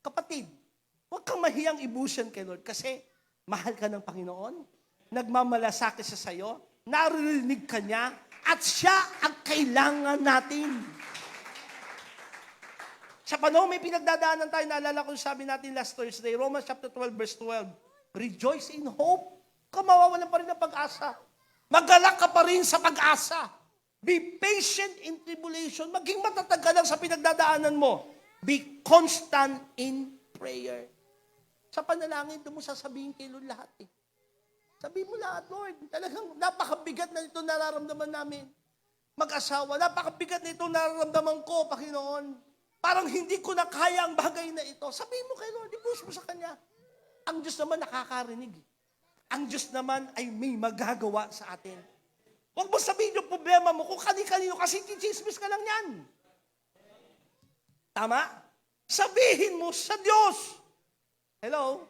Kapatid, huwag kang mahiyang ibusan kay Lord kasi mahal ka ng Panginoon, nagmamalasakit siya sa iyo, naririnig ka niya, at siya ang kailangan natin. Sa panahon may pinagdadaanan tayo, naalala ko sabi natin last Thursday, Romans chapter 12, verse 12, rejoice in hope. Mawawalan pa rin ng pag-asa. Magalak ka pa rin sa pag-asa. Be patient in tribulation. Maging matatag ka lang sa pinagdadaanan mo. Be constant in prayer. Sa panalangin, doon mo sasabihin kay Lord lahat eh. Sabihin mo lahat, Lord. Talagang napakabigat na ito nararamdaman namin. Mag-asawa, napakabigat na ito nararamdaman ko, Panginoon. Parang hindi ko na kaya ang bagay na ito. Sabihin mo kay Lord, ibuhos mo sa Kanya. Ang Diyos naman nakakarinig. Ang Diyos naman ay may magagawa sa atin. Huwag mo sabihin yung problema mo kung kani-kanino kasi chismis ka lang yan. Tama? Sabihin mo sa Diyos. Hello?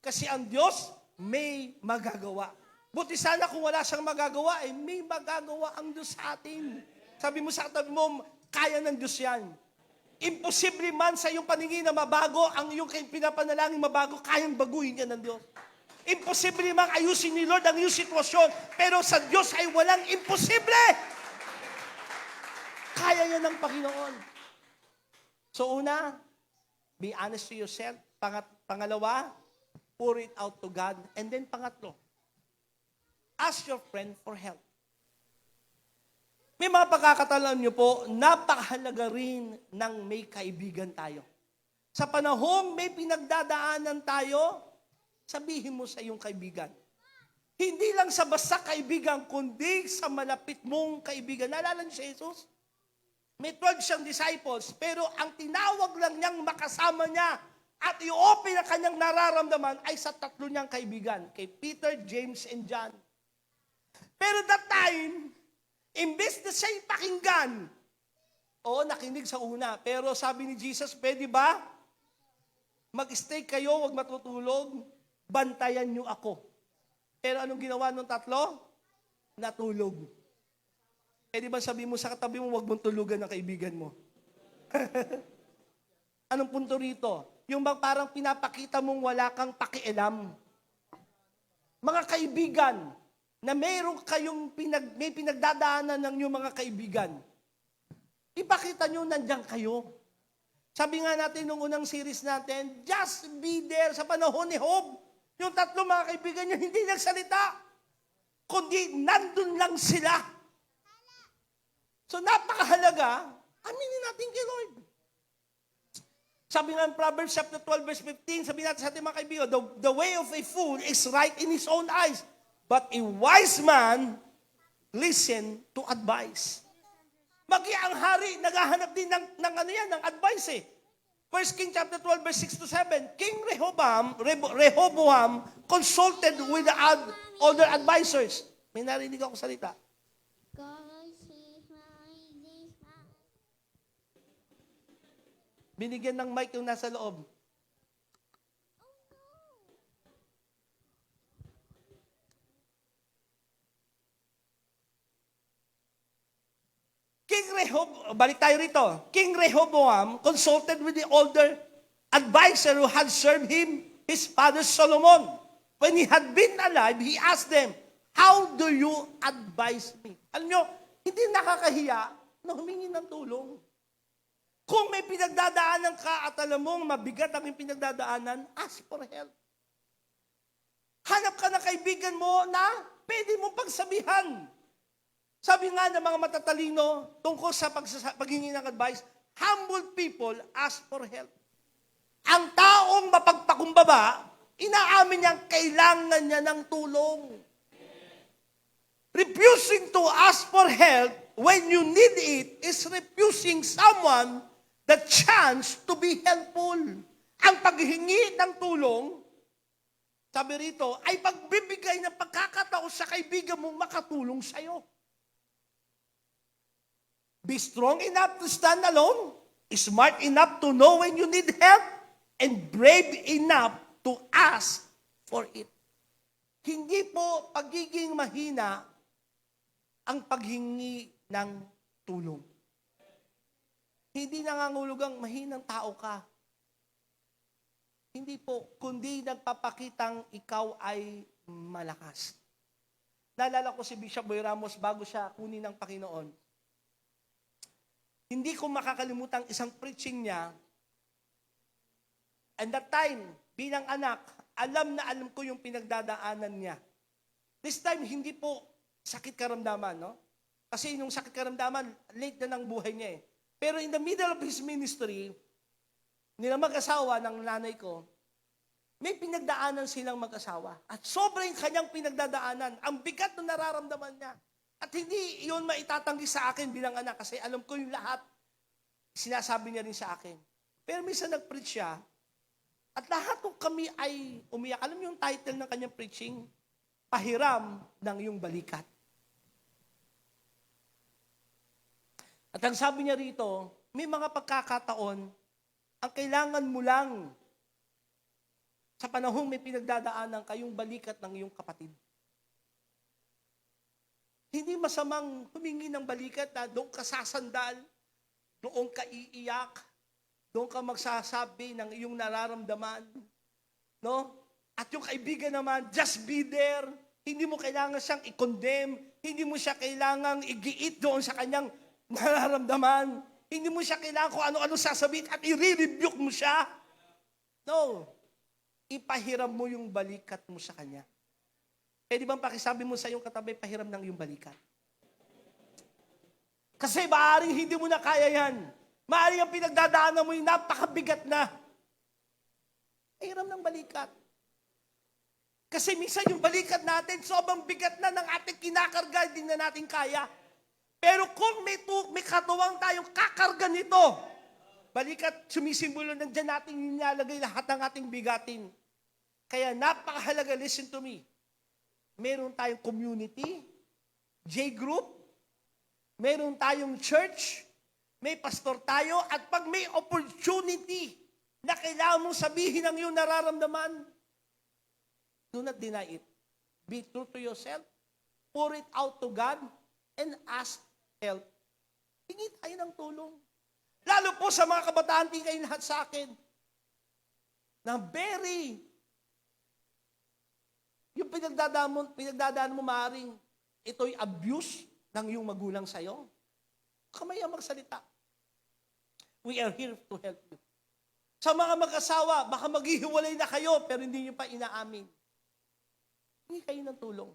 Kasi ang Diyos may magagawa. Buti sana kung wala siyang magagawa, may magagawa ang Diyos sa atin. Sabi mo sa katabi mo, kaya ng Diyos yan. Imposible man sa iyong paningin na mabago, ang iyong pinapanalangin mabago, kayang baguhin yan ng Diyos. Imposible man ayusin ni Lord ang iyong sitwasyon, pero sa Diyos ay walang imposible. Kaya yan ng Panginoon. So una, be honest to yourself. Pangalawa, pour it out to God. And then pangatlo, ask your friend for help. May mga pagkakataon niyo po, napakahalaga rin ng may kaibigan tayo. Sa panahong may pinagdadaanan tayo, sabihin mo sa iyong kaibigan. Hindi lang sa basta kaibigan, kundi sa malapit mong kaibigan. Naalala niyo si Jesus? May 12 siyang disciples, pero ang tinawag lang niyang makasama niya at i-open ang kanyang nararamdaman ay sa 3 niyang kaibigan, kay Peter, James, and John. Pero that time, imbes na siya'y pakinggan, nakinig sa una, pero sabi ni Jesus, pwede ba? Mag-stay kayo, huwag matutulog, bantayan niyo ako. Pero anong ginawa ng 3? Natulog. Pwede ba sabihin mo sa katabi mo, huwag mong tulugan ng kaibigan mo? Anong punto rito? Yung parang pinapakita mong wala kang pakialam. Mga kaibigan, na mayroon kayong may pinagdadaanan ng inyong mga kaibigan, ipakita nyo nandiyan kayo. Sabi nga natin nung unang series natin, just be there sa panahon ni Job. Yung tatlo mga kaibigan niya, hindi nagsalita. Kundi nandun lang sila. So napakahalaga, aminin natin kay Lord. Sabi nga in Proverbs chapter 12 verse 15, sabi natin sa ating mga kaibigan, the way of a fool is right in his own eyes, but a wise man listen to advice. Magi ang hari, naghahanap din ng advice eh. 1 King chapter 12 verse 6 to 7, King Rehoboam consulted with the older advisors. May narinig ako salita. Binigyan ng mic yung nasa loob. Balik tayo rito. King Rehoboam consulted with the older advisor who had served him, his father Solomon. When he had been alive, he asked them, how do you advise me? Alam nyo, hindi nakakahiya na humingi ng tulong. Kung may pinagdadaanan ka at alam mong mabigat ang pinagdadaanan, ask for help. Hanap ka ng kaibigan mo na pwede mo pagsabihan. Sabi nga ng mga matatalino tungkol sa paghingi ng advice, humble people ask for help. Ang taong mapagpakumbaba, inaamin niyang kailangan niya ng tulong. Refusing to ask for help when you need it is refusing someone the chance to be helpful. Ang paghingi ng tulong, sabi rito, ay pagbibigay ng pagkakataon sa kaibigan mong makatulong sa'yo. Be strong enough to stand alone, smart enough to know when you need help, and brave enough to ask for it. Hindi po pagiging mahina ang paghingi ng tulong. Hindi nangangulugang mahinang tao ka. Hindi po, kundi nagpapakitang ikaw ay malakas. Naalala ko si Bishop Boy Ramos bago siya kunin ng Panginoon. Hindi ko makakalimutan isang preaching niya. And that time, bilang anak, alam na alam ko yung pinagdadaanan niya. This time, hindi po sakit karamdaman, no? Kasi yung sakit karamdaman, late na ng buhay niya eh. Pero in the middle of his ministry, nila mag-asawa ng nanay ko, may pinagdaanan silang mag-asawa. At sobrang kanyang pinagdadaanan, ang bigat na nararamdaman niya. At hindi yun maitatanggi sa akin bilang anak kasi alam ko yung lahat. Sinasabi niya rin sa akin. Pero minsan nag-preach siya at lahat ng kami ay umiyak. Alam niyo yung title ng kanyang preaching? Pahiram ng iyong balikat. At ang sabi niya rito, may mga pagkakataon ang kailangan mo lang sa panahong may pinagdadaanan kayong balikat ng iyong kapatid. Hindi masamang humingi ng balikat na doon ka sasandal, doon ka iiyak, doon ka magsasabi ng iyong nararamdaman. No? At yung kaibigan naman, just be there. Hindi mo kailangan siyang i-condemn. Hindi mo siya kailangang igiit doon sa kanyang nararamdaman. Hindi mo siya kailangan kung ano-ano sasabihin at i-rebuke mo siya. No. Ipahiram mo yung balikat mo sa kanya. Pwede bang pakisabi mo sa iyong katabi, pahiram ng iyong balikat? Kasi maaaring hindi mo na kaya yan. Maaaring ang pinagdadaanan mo yung napakabigat na. Pahiram ng balikat. Kasi minsan yung balikat natin, sobrang bigat na ng ating kinakarga, hindi na natin kaya. Pero kung may katuwang tayong kakarga nito, balikat, sumisimbolo, nandiyan natin nilalagay lahat ng ating bigatin. Kaya napakahalaga, listen to me. Meron tayong community, J-group, meron tayong church, may pastor tayo, at pag may opportunity na kailangan mong sabihin ang iyong nararamdaman, do not deny it. Be true to yourself, pour it out to God, and ask help. Hingi tayo ng tulong. Lalo po sa mga kabataan, di kayo lahat sa akin, na yung pinagdadaan mo maaaring ito'y abuse ng iyong magulang sa'yo. Kamaya magsalita. We are here to help you. Sa mga mag-asawa, baka maghihiwalay na kayo, pero hindi nyo pa inaamin. Hindi kayo ng tulong.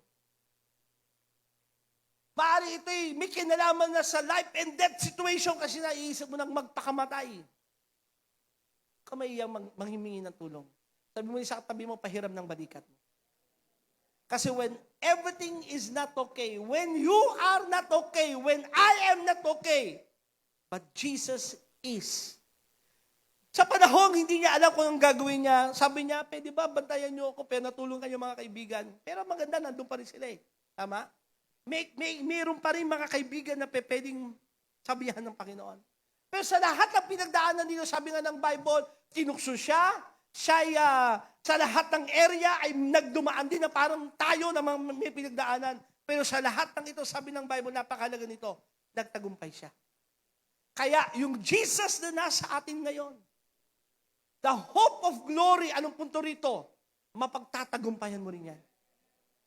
Maaari ito'y may kinalaman na sa life and death situation kasi naiisip mo nang magpakamatay. Kamay iyang manghimingi ng tulong. Sabi mo sa katabi mo, pahiram ng balikat mo. Kasi when everything is not okay, when you are not okay, when I am not okay, but Jesus is. Sa panahon, hindi niya alam kung anong gagawin niya. Sabi niya, pwede ba bantayan niyo ako, pero natulong kayo mga kaibigan. Pero maganda, nandun pa rin sila eh. Tama? Mayroon pa rin mga kaibigan na pwedeng sabihan ng Panginoon. Pero sa lahat ng pinagdaanan nila, sabi nga ng Bible, tinukso siya sa lahat ng area ay nagdumaan din na parang tayo na may pinagdaanan. Pero sa lahat ng ito, sabi ng Bible, napakalaga nito, nagtagumpay siya. Kaya yung Jesus na nasa atin ngayon, the hope of glory, anong punto rito? Mapagtatagumpayan mo rin yan.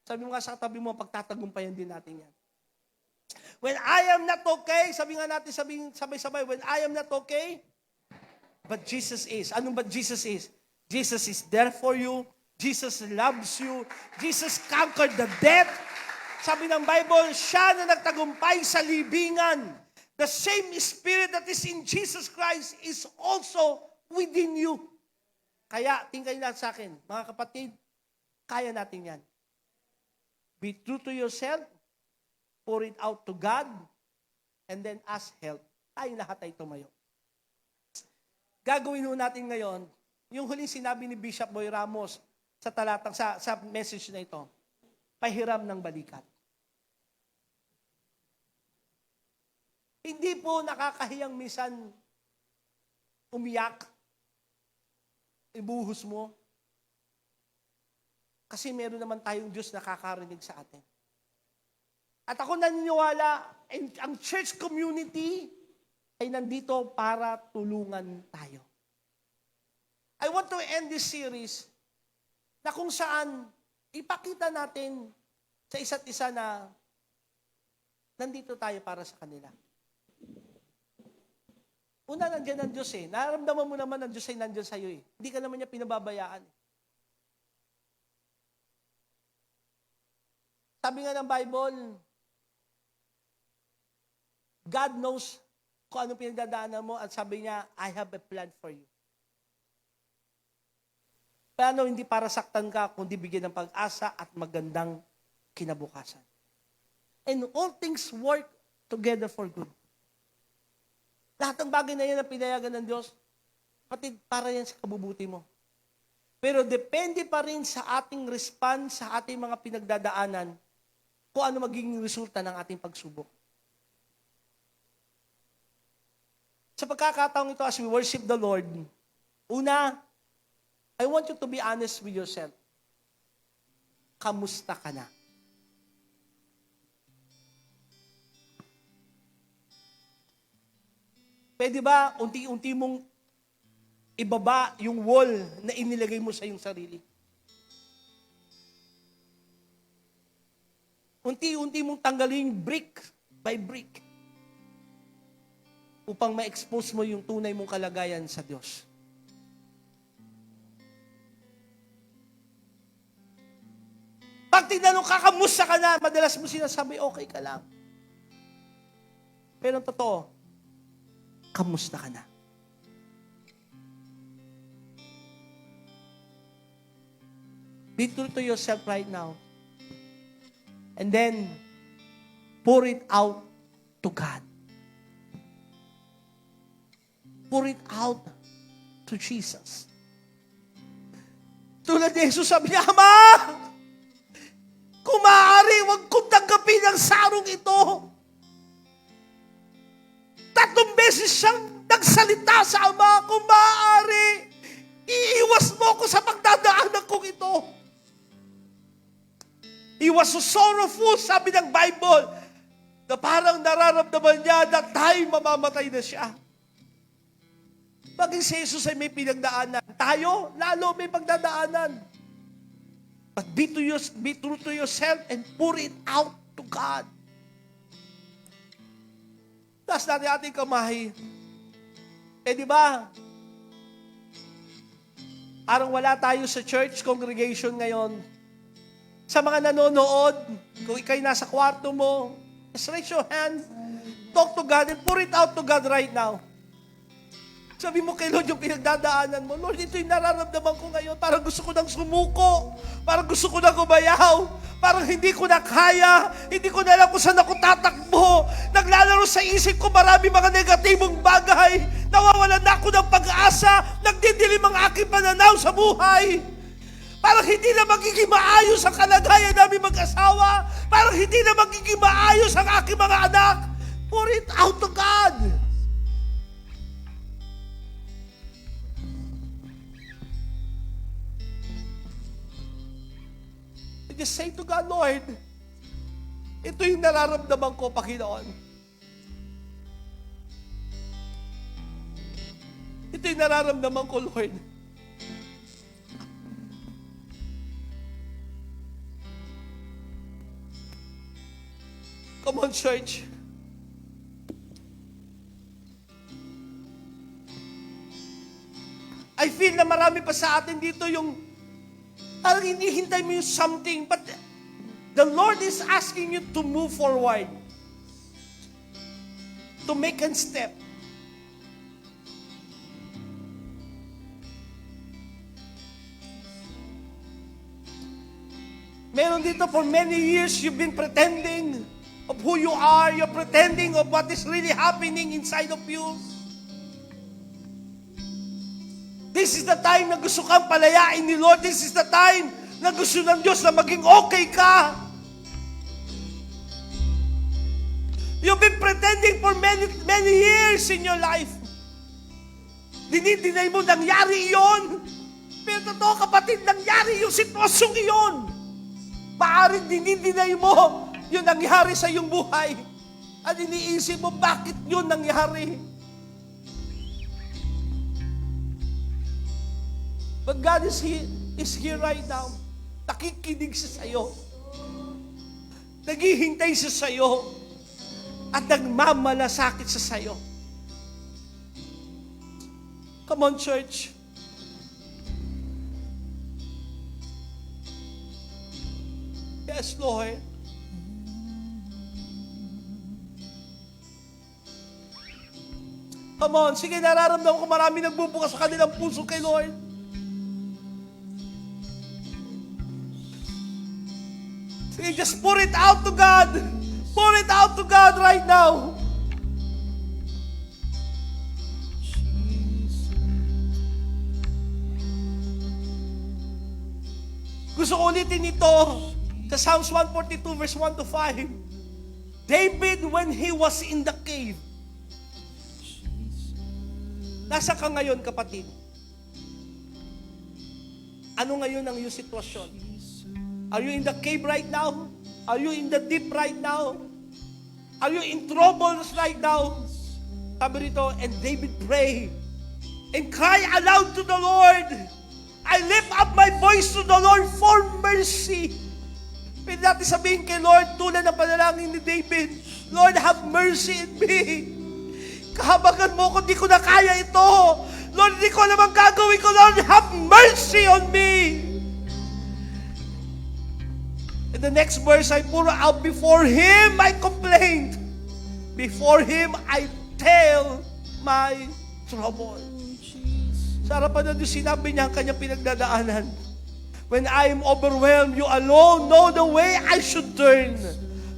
Sabi mo nga sa katabi mo, pagtatagumpayan din natin yan. When I am not okay, sabi nga natin, sabay-sabay, when I am not okay, but Jesus is. Anong but Jesus is? Jesus is there for you. Jesus loves you. Jesus conquered the death. Sabi ng Bible, siya na nagtagumpay sa libingan. The same Spirit that is in Jesus Christ is also within you. Kaya, tingnan natin sa akin, mga kapatid, kaya natin yan. Be true to yourself, pour it out to God, and then ask help. Tayo lahat ay tumayo. Gagawin natin ngayon, yung huling sinabi ni Bishop Boy Ramos sa talatang, sa message na ito, pahiram ng balikat. Hindi po nakakahiyang minsan umiyak, ibuhos mo, kasi meron naman tayong Diyos na nakakarinig sa atin. At ako naniniwala, ang church community ay nandito para tulungan tayo. I want to end this series na kung saan ipakita natin sa isa't isa na nandito tayo para sa kanila. Una, nandiyan ang Diyos eh. Nararamdaman mo naman ang Diyos ay nandiyan sa'yo eh. Hindi ka naman niya pinababayaan. Sabi nga ng Bible, God knows kung anong pinagdadaanan mo at sabi niya, I have a plan for you. Plano hindi para saktan ka, kundi bigyan ng pag-asa at magandang kinabukasan. And all things work together for good. Lahat ng bagay na yan na pinayagan ng Diyos, patid, para yan sa kabubuti mo. Pero depende pa rin sa ating response, sa ating mga pinagdadaanan, kung ano magiging resulta ng ating pagsubok. Sa pagkakataong ito, as we worship the Lord, una, I want you to be honest with yourself. Kamusta ka na? Pwede ba unti-unti mong ibaba yung wall na inilagay mo sa iyong sarili? Unti-unti mong tanggalin brick by brick upang ma-expose mo yung tunay mong kalagayan sa Diyos. Pag tinanong ka, kamusta ka na? Madalas mo sinasabi, okay ka lang. Pero ang totoo, kamusta ka na? Be true to yourself right now. And then, pour it out to God. Pour it out to Jesus. Tulad ni Jesus, sabi niya, Ama! Kung maaari, huwag kong tanggapin ang sarong ito. 3 beses siyang nagsalita sa Ama, kung maaari, iiwas mo ako sa pagdadaanan kong ito. He was so sorrowful, sabi ng Bible, na parang nararamdaman niya na tayo mamamatay na siya. Maging si Jesus ay may pinagdaanan. Tayo, lalo may pagdadaanan. But be true to yourself and pour it out to God. Taas natin ating kamay. di ba? Parang wala tayo sa church congregation ngayon. Sa mga nanonood, kung ikaw'y nasa kwarto mo, just raise your hand, talk to God, and pour it out to God right now. Sabi mo kay Lord yung pinagdadaanan mo, Lord, ito yung nararamdaman ko ngayon. Parang gusto ko nang sumuko. Parang gusto ko nang gumayaw. Parang hindi ko na kaya. Hindi ko na alam kung saan ako tatakbo. Naglalaro sa isip ko marami mga negatibong bagay. Nawawalan na ako ng pag-asa. Nagdidilim ang aking pananaw sa buhay. Parang hindi na magiging maayos ang kalagayan namin mag-asawa. Parang hindi na magiging maayos ang aking mga anak. Pour it out to God. Just say to God, Lord, ito yung nararamdaman ko, Panginoon. Ito yung nararamdaman ko, Lord. Come on, church. I feel na marami pa sa atin dito yung parang hinihintay mo yung something, but the Lord is asking you to move forward. To make a step. Meron dito for many years, you've been pretending of who you are. You're pretending of what is really happening inside of you. This is the time na gusto kang palayain ni Lord. This is the time na gusto ng Diyos na maging okay ka. You've been pretending for many years in your life. Dinidinay mo nangyari iyon. Pero totoo kapatid, nangyari yung sitwasyong iyon. Maaring dinidinay mo yung nangyari sa iyong buhay. At iniisip mo, bakit yun nangyari? But God is here right now. Nakikinig siya sa'yo. Naghihintay siya sa'yo. At nagmamalasakit siya sa'yo. Come on, church. Yes, Lord. Come on. Sige, nararamdaman ko marami nagbubukas sa kanilang puso kay Lord. Sige, just pour it out to God. Pour it out to God right now. Gusto ko ulitin ito sa Psalms 142 verse 1 to 5. David, when he was in the cave. Nasa ka ngayon, kapatid? Ano ngayon ang iyong sitwasyon? Are you in the cave right now? Are you in the deep right now? Are you in troubles right now? Sabi rito, and David prayed and cry aloud to the Lord. I lift up my voice to the Lord for mercy. Pwede natin sabihin kay Lord, tulad ng panalangin ni David, Lord, have mercy in me. Kahabagan mo kung di ko na kaya ito. Lord, di ko naman gagawin ko. Lord, have mercy on me. In the next verse, I pour out before Him my complaint. Before Him, I tell my trouble. Sa harapan ng Diyos, sinabi niya ang kanyang pinagdadaanan. When I am overwhelmed, you alone know the way I should turn.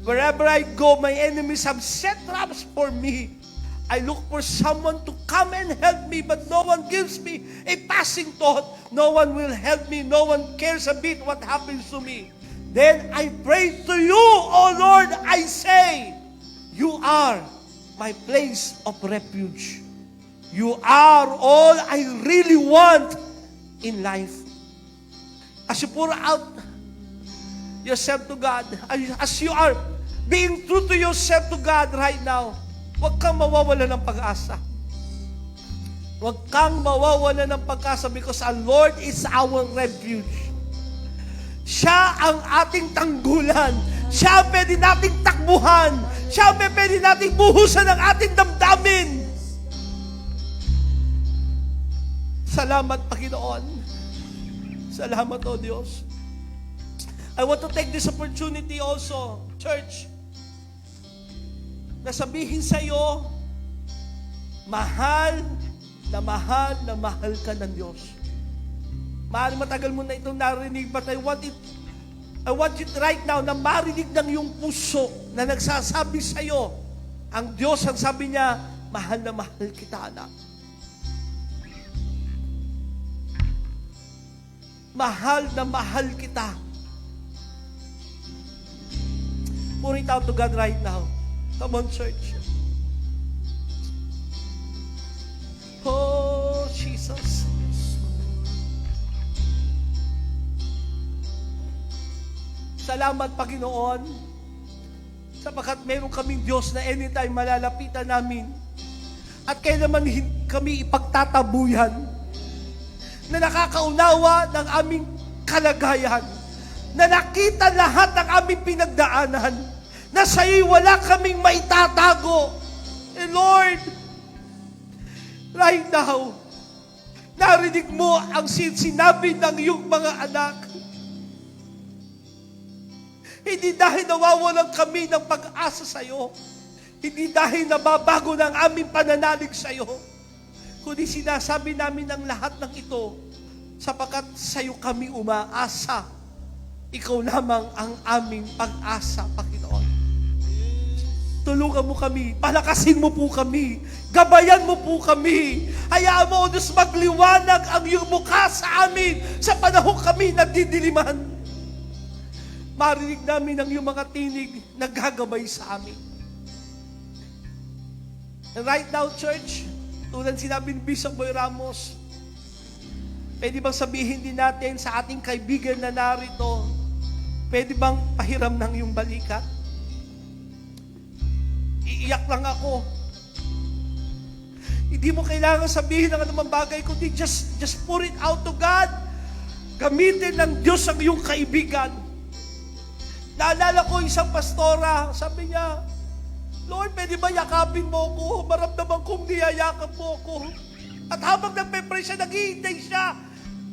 Wherever I go, my enemies have set traps for me. I look for someone to come and help me, but no one gives me a passing thought. No one will help me. No one cares a bit what happens to me. Then I pray to you, O Lord, I say, you are my place of refuge. You are all I really want in life. As you pour out yourself to God, as you are being true to yourself to God right now, huwag kang mawawala ng pag-asa. Huwag kang mawawala ng pag-asa because our Lord is our refuge. Siya ang ating tanggulan. Siya ang pwede nating takbuhan. Siya ang pwede nating buhusan ng ating damdamin. Salamat, Panginoon. Salamat, O Diyos. I want to take this opportunity also, church, na sabihin sa iyo, mahal na mahal na mahal ka ng Diyos. Maaaring matagal mo na itong narinig, but I want you right now na marinig ng iyong puso na nagsasabi sa iyo, ang Diyos ang sabi niya, mahal na mahal kita, anak. Mahal na mahal kita. Pour it out to God right now. Come on, church. Oh, Jesus. Salamat, Panginoon, sapagkat meron kaming Diyos na anytime malalapitan namin at kailanman kami ipagtatabuyan, na nakakaunawa ng aming kalagayan, na nakita lahat ng aming pinagdaanan, na sa'yo'y wala kaming maitatago. And Lord, right now, narinig mo ang sinabi ng iyong mga anak. Hindi dahil nawawalan kami ng pag-asa sa'yo, hindi dahil nababago ng aming pananalig sa'yo, kundi sinasabi namin ang lahat ng ito sapagkat sa'yo kami umaasa. Ikaw lamang ang aming pag-asa, Panginoon. Tulungan mo kami, palakasin mo po kami, gabayan mo po kami. Hayaan mo, O Diyos, magliwanag ang iyong mukha sa amin sa panahon kami nagdidiliman. Marinig namin ang iyong mga tinig na gagabay sa amin. And right now, church, tulad sinabi ni Bishop Boy Ramos, pwede bang sabihin din natin sa ating kaibigan na narito, pwede bang pahiram ng iyong balikat? Iiyak lang ako. Hindi mo kailangan sabihin ng anumang bagay, kundi just pour it out to God. Gamitin ng Diyos ang iyong kaibigan. Naalala ko isang pastora, sabi niya, Lord, pwede ba yakapin mo ako? Maramdaman kong niyayakap mo ako. At habang nagpe-pray siya, naghihintay siya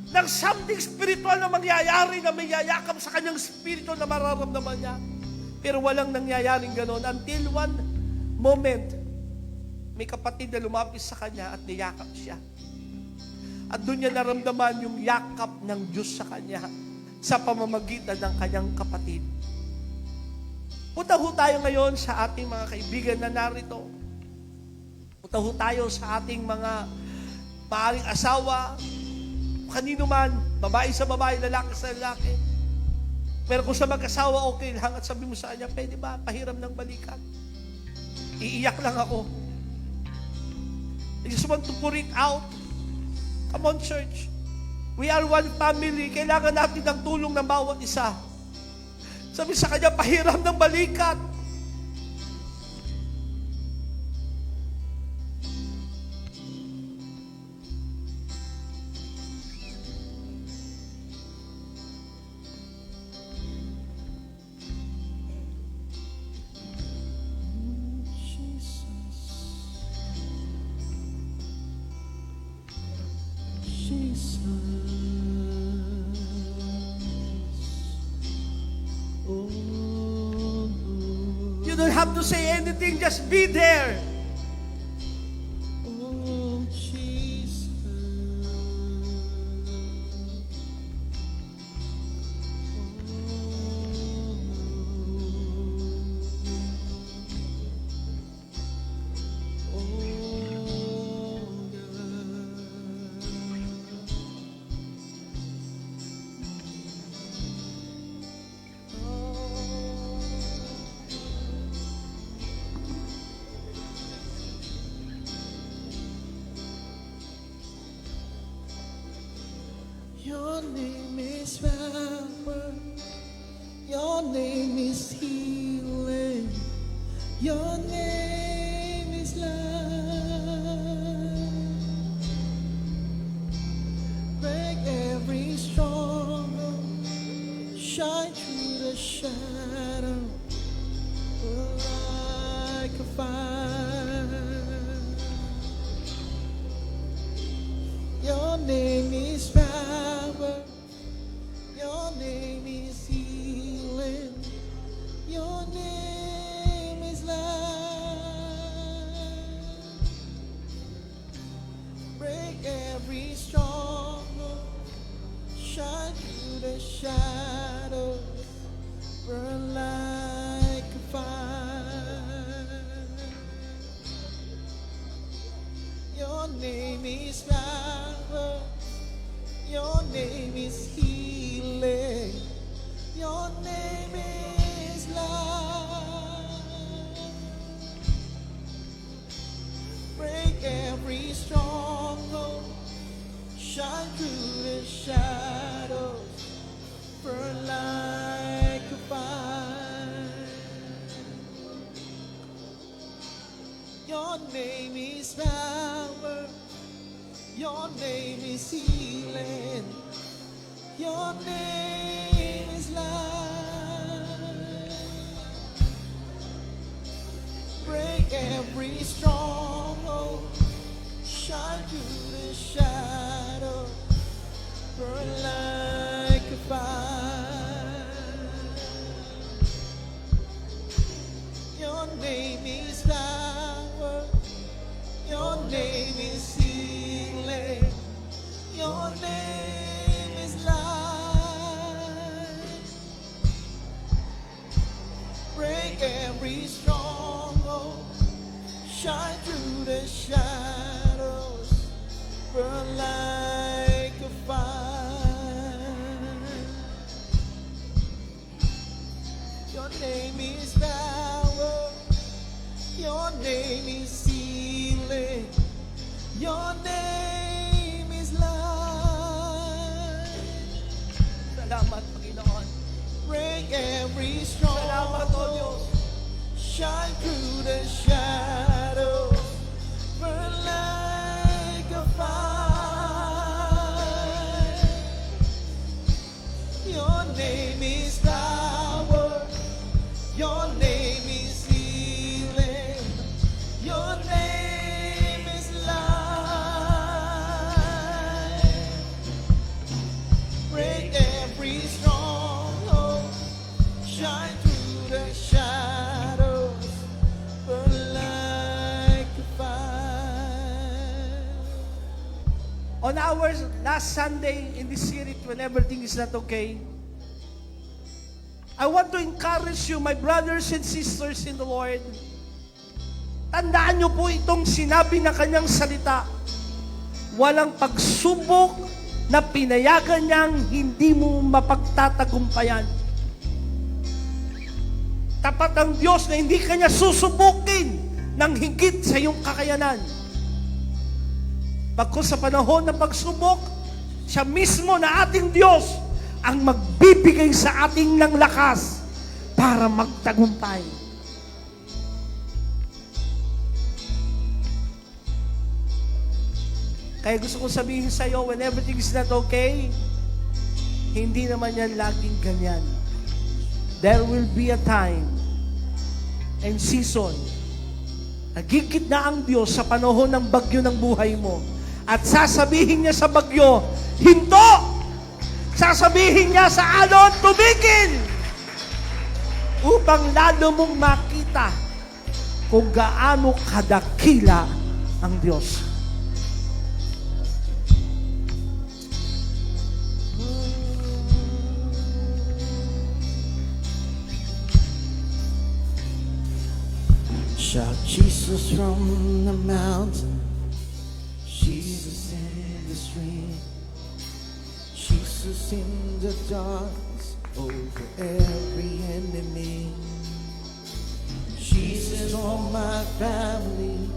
ng something spiritual na mangyayari, na may yayakap sa kanyang spirito na mararamdaman niya. Pero walang nangyayaring ganon until one moment, may kapatid na lumapis sa kanya at niyakap siya. At doon niya naramdaman yung yakap ng Diyos sa kanya sa pamamagitan ng kanyang kapatid. Punta ho tayo ngayon sa ating mga kaibigan na narito. Punta ho tayo sa ating mga maaring asawa, kanino man, babae sa babae, lalaki sa lalaki. Pero kung sa mag-asawa, okay lang, at sabi mo sa kanya, pwede ba pahiram ng balikan? Iiyak lang ako. I just want to pour it out. Come on, church. We are one family. Kailangan natin ng tulong ng bawat isa. Sabi sa kanya, pahiram ng balikat. You don't have to say anything, just be there. Oh, Jesus. Your name is power. Your name is healing. Your name is love. Break every stronghold. Shine through the shadow like a fire. Your name Your name is power. Your name is healing. Your name is life. Break every stronghold. Shine through the shadow. Burn like a fire. Your name is power. Your name is healing. Your name is life. Break every stronghold. Shine through the shadows. Burn like a fire. Your name is power. Your name is healing. Your name is life. Salamat, Panginoon. Break every Salamat, O Diyos. stronghold. Shine through the shadows. Burn like a fire. Your name is power. Your name is healing. Your name is life. Break every stronghold. Shine through the shadows. Burn like a fire. On our last Sunday in this series, when everything is not okay, I want to encourage you, my brothers and sisters in the Lord. Tandaan niyo po itong sinabi ng kanyang salita. Walang pagsubok na pinayagan niyang hindi mo mapagtatagumpayan. Tapat ang Diyos na hindi kanya susubukin ng higit sa iyong kakayanan. Pagkos sa panahon ng pagsubok, siya mismo na ating Diyos ang magbibigay sa ating ng lakas para magtagumpay. Kaya gusto kong sabihin sa iyo, when everything is not okay, hindi naman yan laging ganyan. There will be a time and season nagigit na ang Diyos sa panahon ng bagyo ng buhay mo. At sasabihin niya sa bagyo, hinto! Sasabihin niya sa alon, tumigil! Upang lalo mong makita kung gaano kadakila ang Diyos. Shout Jesus from the mountain, Jesus in the stream, Jesus in the darkness over every enemy. Jesus on my family,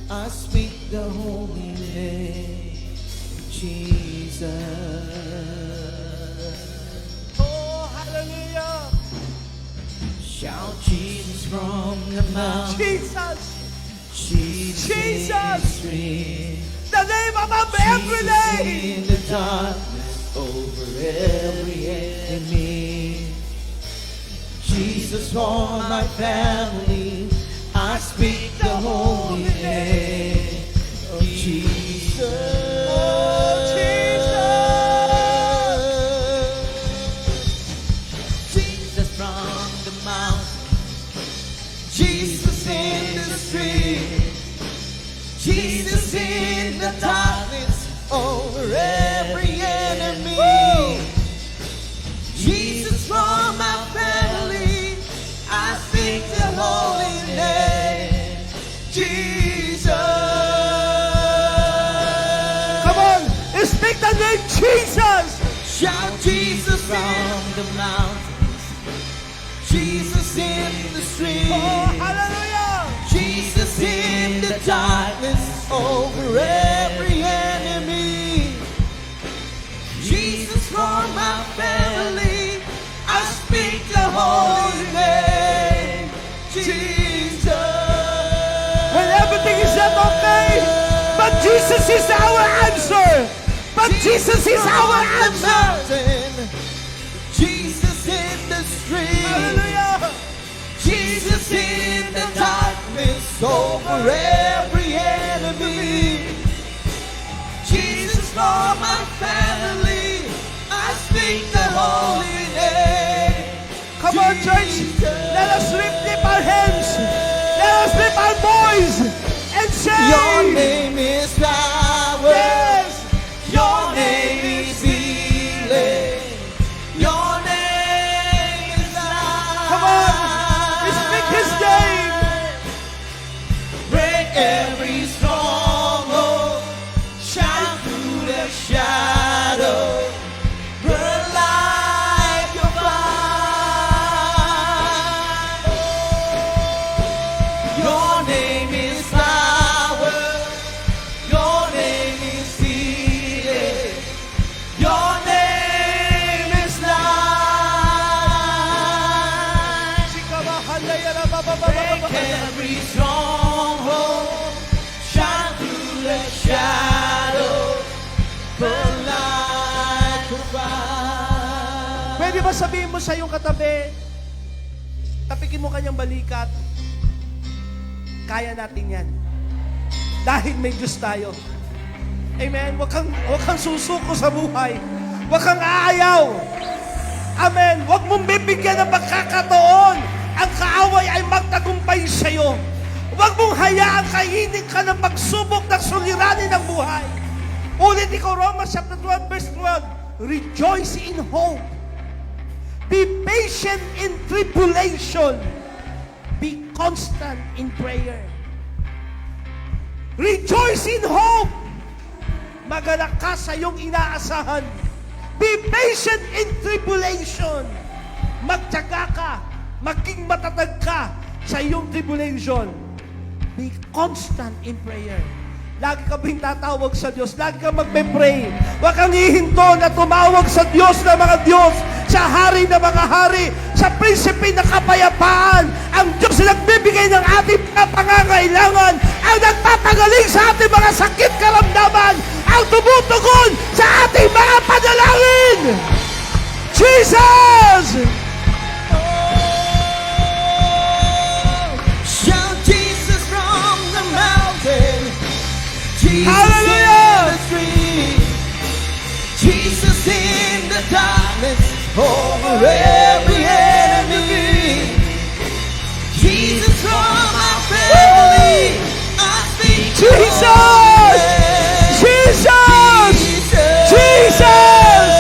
I speak the holy name, Jesus. Oh, hallelujah! Shout Jesus from the mountain, Jesus! Jesus in the Jesus! stream. The name above every name! In the darkness over every enemy. Jesus for my family, I speak the holy name of Jesus. Oh, Jesus from the mountain, Jesus in the street, Jesus in the darkness over every enemy. Jesus for my family, I speak the holy name, Jesus. Come on! Speak the name Jesus! Shout Jesus from the mountains, Jesus in the street, Oh, hallelujah! Jesus in the darkness over every enemy. Jesus for my family, I speak the holy name, Jesus. When everything is Jesus is our answer. But Jesus is our on the answer. mountain, Jesus in the street, Hallelujah. Jesus in the darkness over every enemy. Jesus for my family, I speak the holy name. Come on, church. Let us lift our hands. Let us lift our voice and say, Your name is power. Yes. Your name is healing. Your name is life. Come on. Speak His name. Break every stronghold. Shine through the shadow. Burn like your fire. Your name is power. Your name is healing. Your name is life. Break every stronghold. Shine through the shadow. Burn like a fire. Pwede ba sabihin mo sa iyong katabi, tapikin mo kanyang balikat, kaya natin yan. Dahil may Diyos tayo. Amen? Huwag kang susuko sa buhay. Huwag kang aayaw. Amen? Huwag mong bibigyan ng pagkakataon. Ang kaaway ay magtagumpay sa iyo. Huwag mong hayaan kainin ka ng pagsubok ng suliranin ng buhay. Ulit ko, Romans chapter 12, verse 12. Rejoice in hope. Be patient in tribulation. Be constant in prayer. Rejoice in hope. Magalak ka sa iyong inaasahan. Be patient in tribulation. Magtiyaga ka. Maging matatag ka sa iyong tribulation. Be constant in prayer. Lagi ka bing tatawag sa Diyos. Lagi ka magpe-pray. Huwag kang hihinto na tumawag sa Diyos na mga Diyos, sa Hari na mga Hari, sa Prinsipe na kapayapaan. Ang Diyos na nagbibigay ng ating mga pangangailangan, ang nagpapagaling sa ating mga sakit karamdaman, ang tumutugon sa ating mga panalangin. Jesus! Shout Jesus from the mountain. Jesus Hallelujah! in the street. Jesus in the darkness over every enemy. Jesus for my family. I speak the Jesus! holy name. Jesus! Jesus!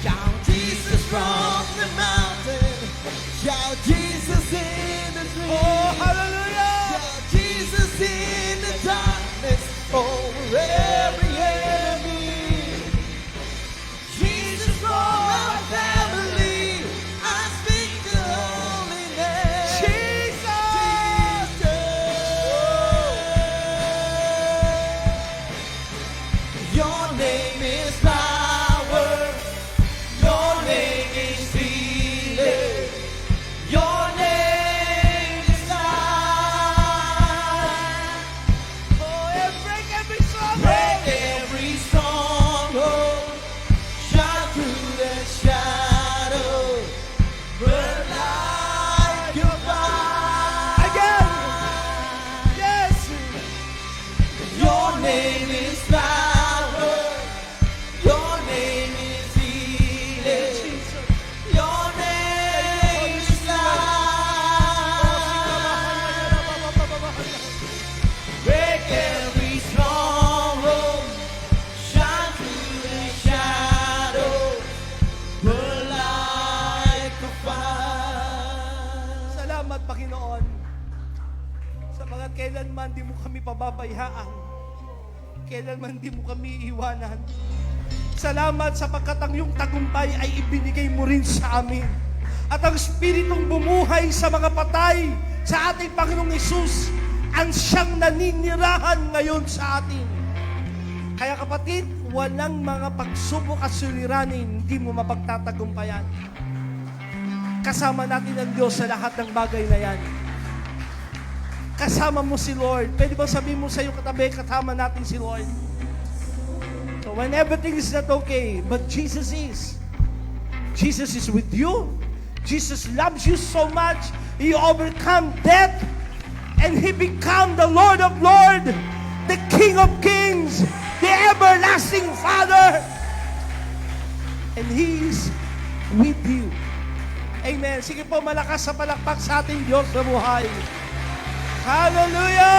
Shout Jesus from the mountain. Shout Jesus in the street. Oh, hallelujah! Shout Jesus in the darkness over every enemy. Jesus for my family. I speak the holy name. Jesus! Your name is power. Your name is healing. Your name is life. Oh, and break every stronghold. Break every stronghold. Shine through the shadow. Burn like your fire. Again. Yes. Your name is power. Your name is healing. Jesus. Your name is life. Break every stronghold. Shine through the shadow. Burn like a fire. Salamat, Panginoon. Sa mga kailanman di mo kami pababayaan. Kailanman di mo kami iwanan. Salamat sapagkat ang iyong tagumpay ay ibinigay mo rin sa amin. At ang Espiritong bumuhay sa mga patay sa ating Panginoong Hesus ang siyang naninirahan ngayon sa atin. Kaya kapatid, walang mga pagsubok at suliranin hindi mo mapagtatagumpayan. Kasama natin ang Diyos sa lahat ng bagay na yan. kasama mo si Lord. Pwede ba sabihin mo sa iyong katabi, kasama natin si Lord? So when everything is not okay, but Jesus is. Jesus is with you. Jesus loves you so much. He overcome death. And He become the Lord of Lords, the King of Kings, the everlasting Father. And He is with you. Amen. Sige po, malakas sa palakpak sa ating Diyos sa buhay. Hallelujah!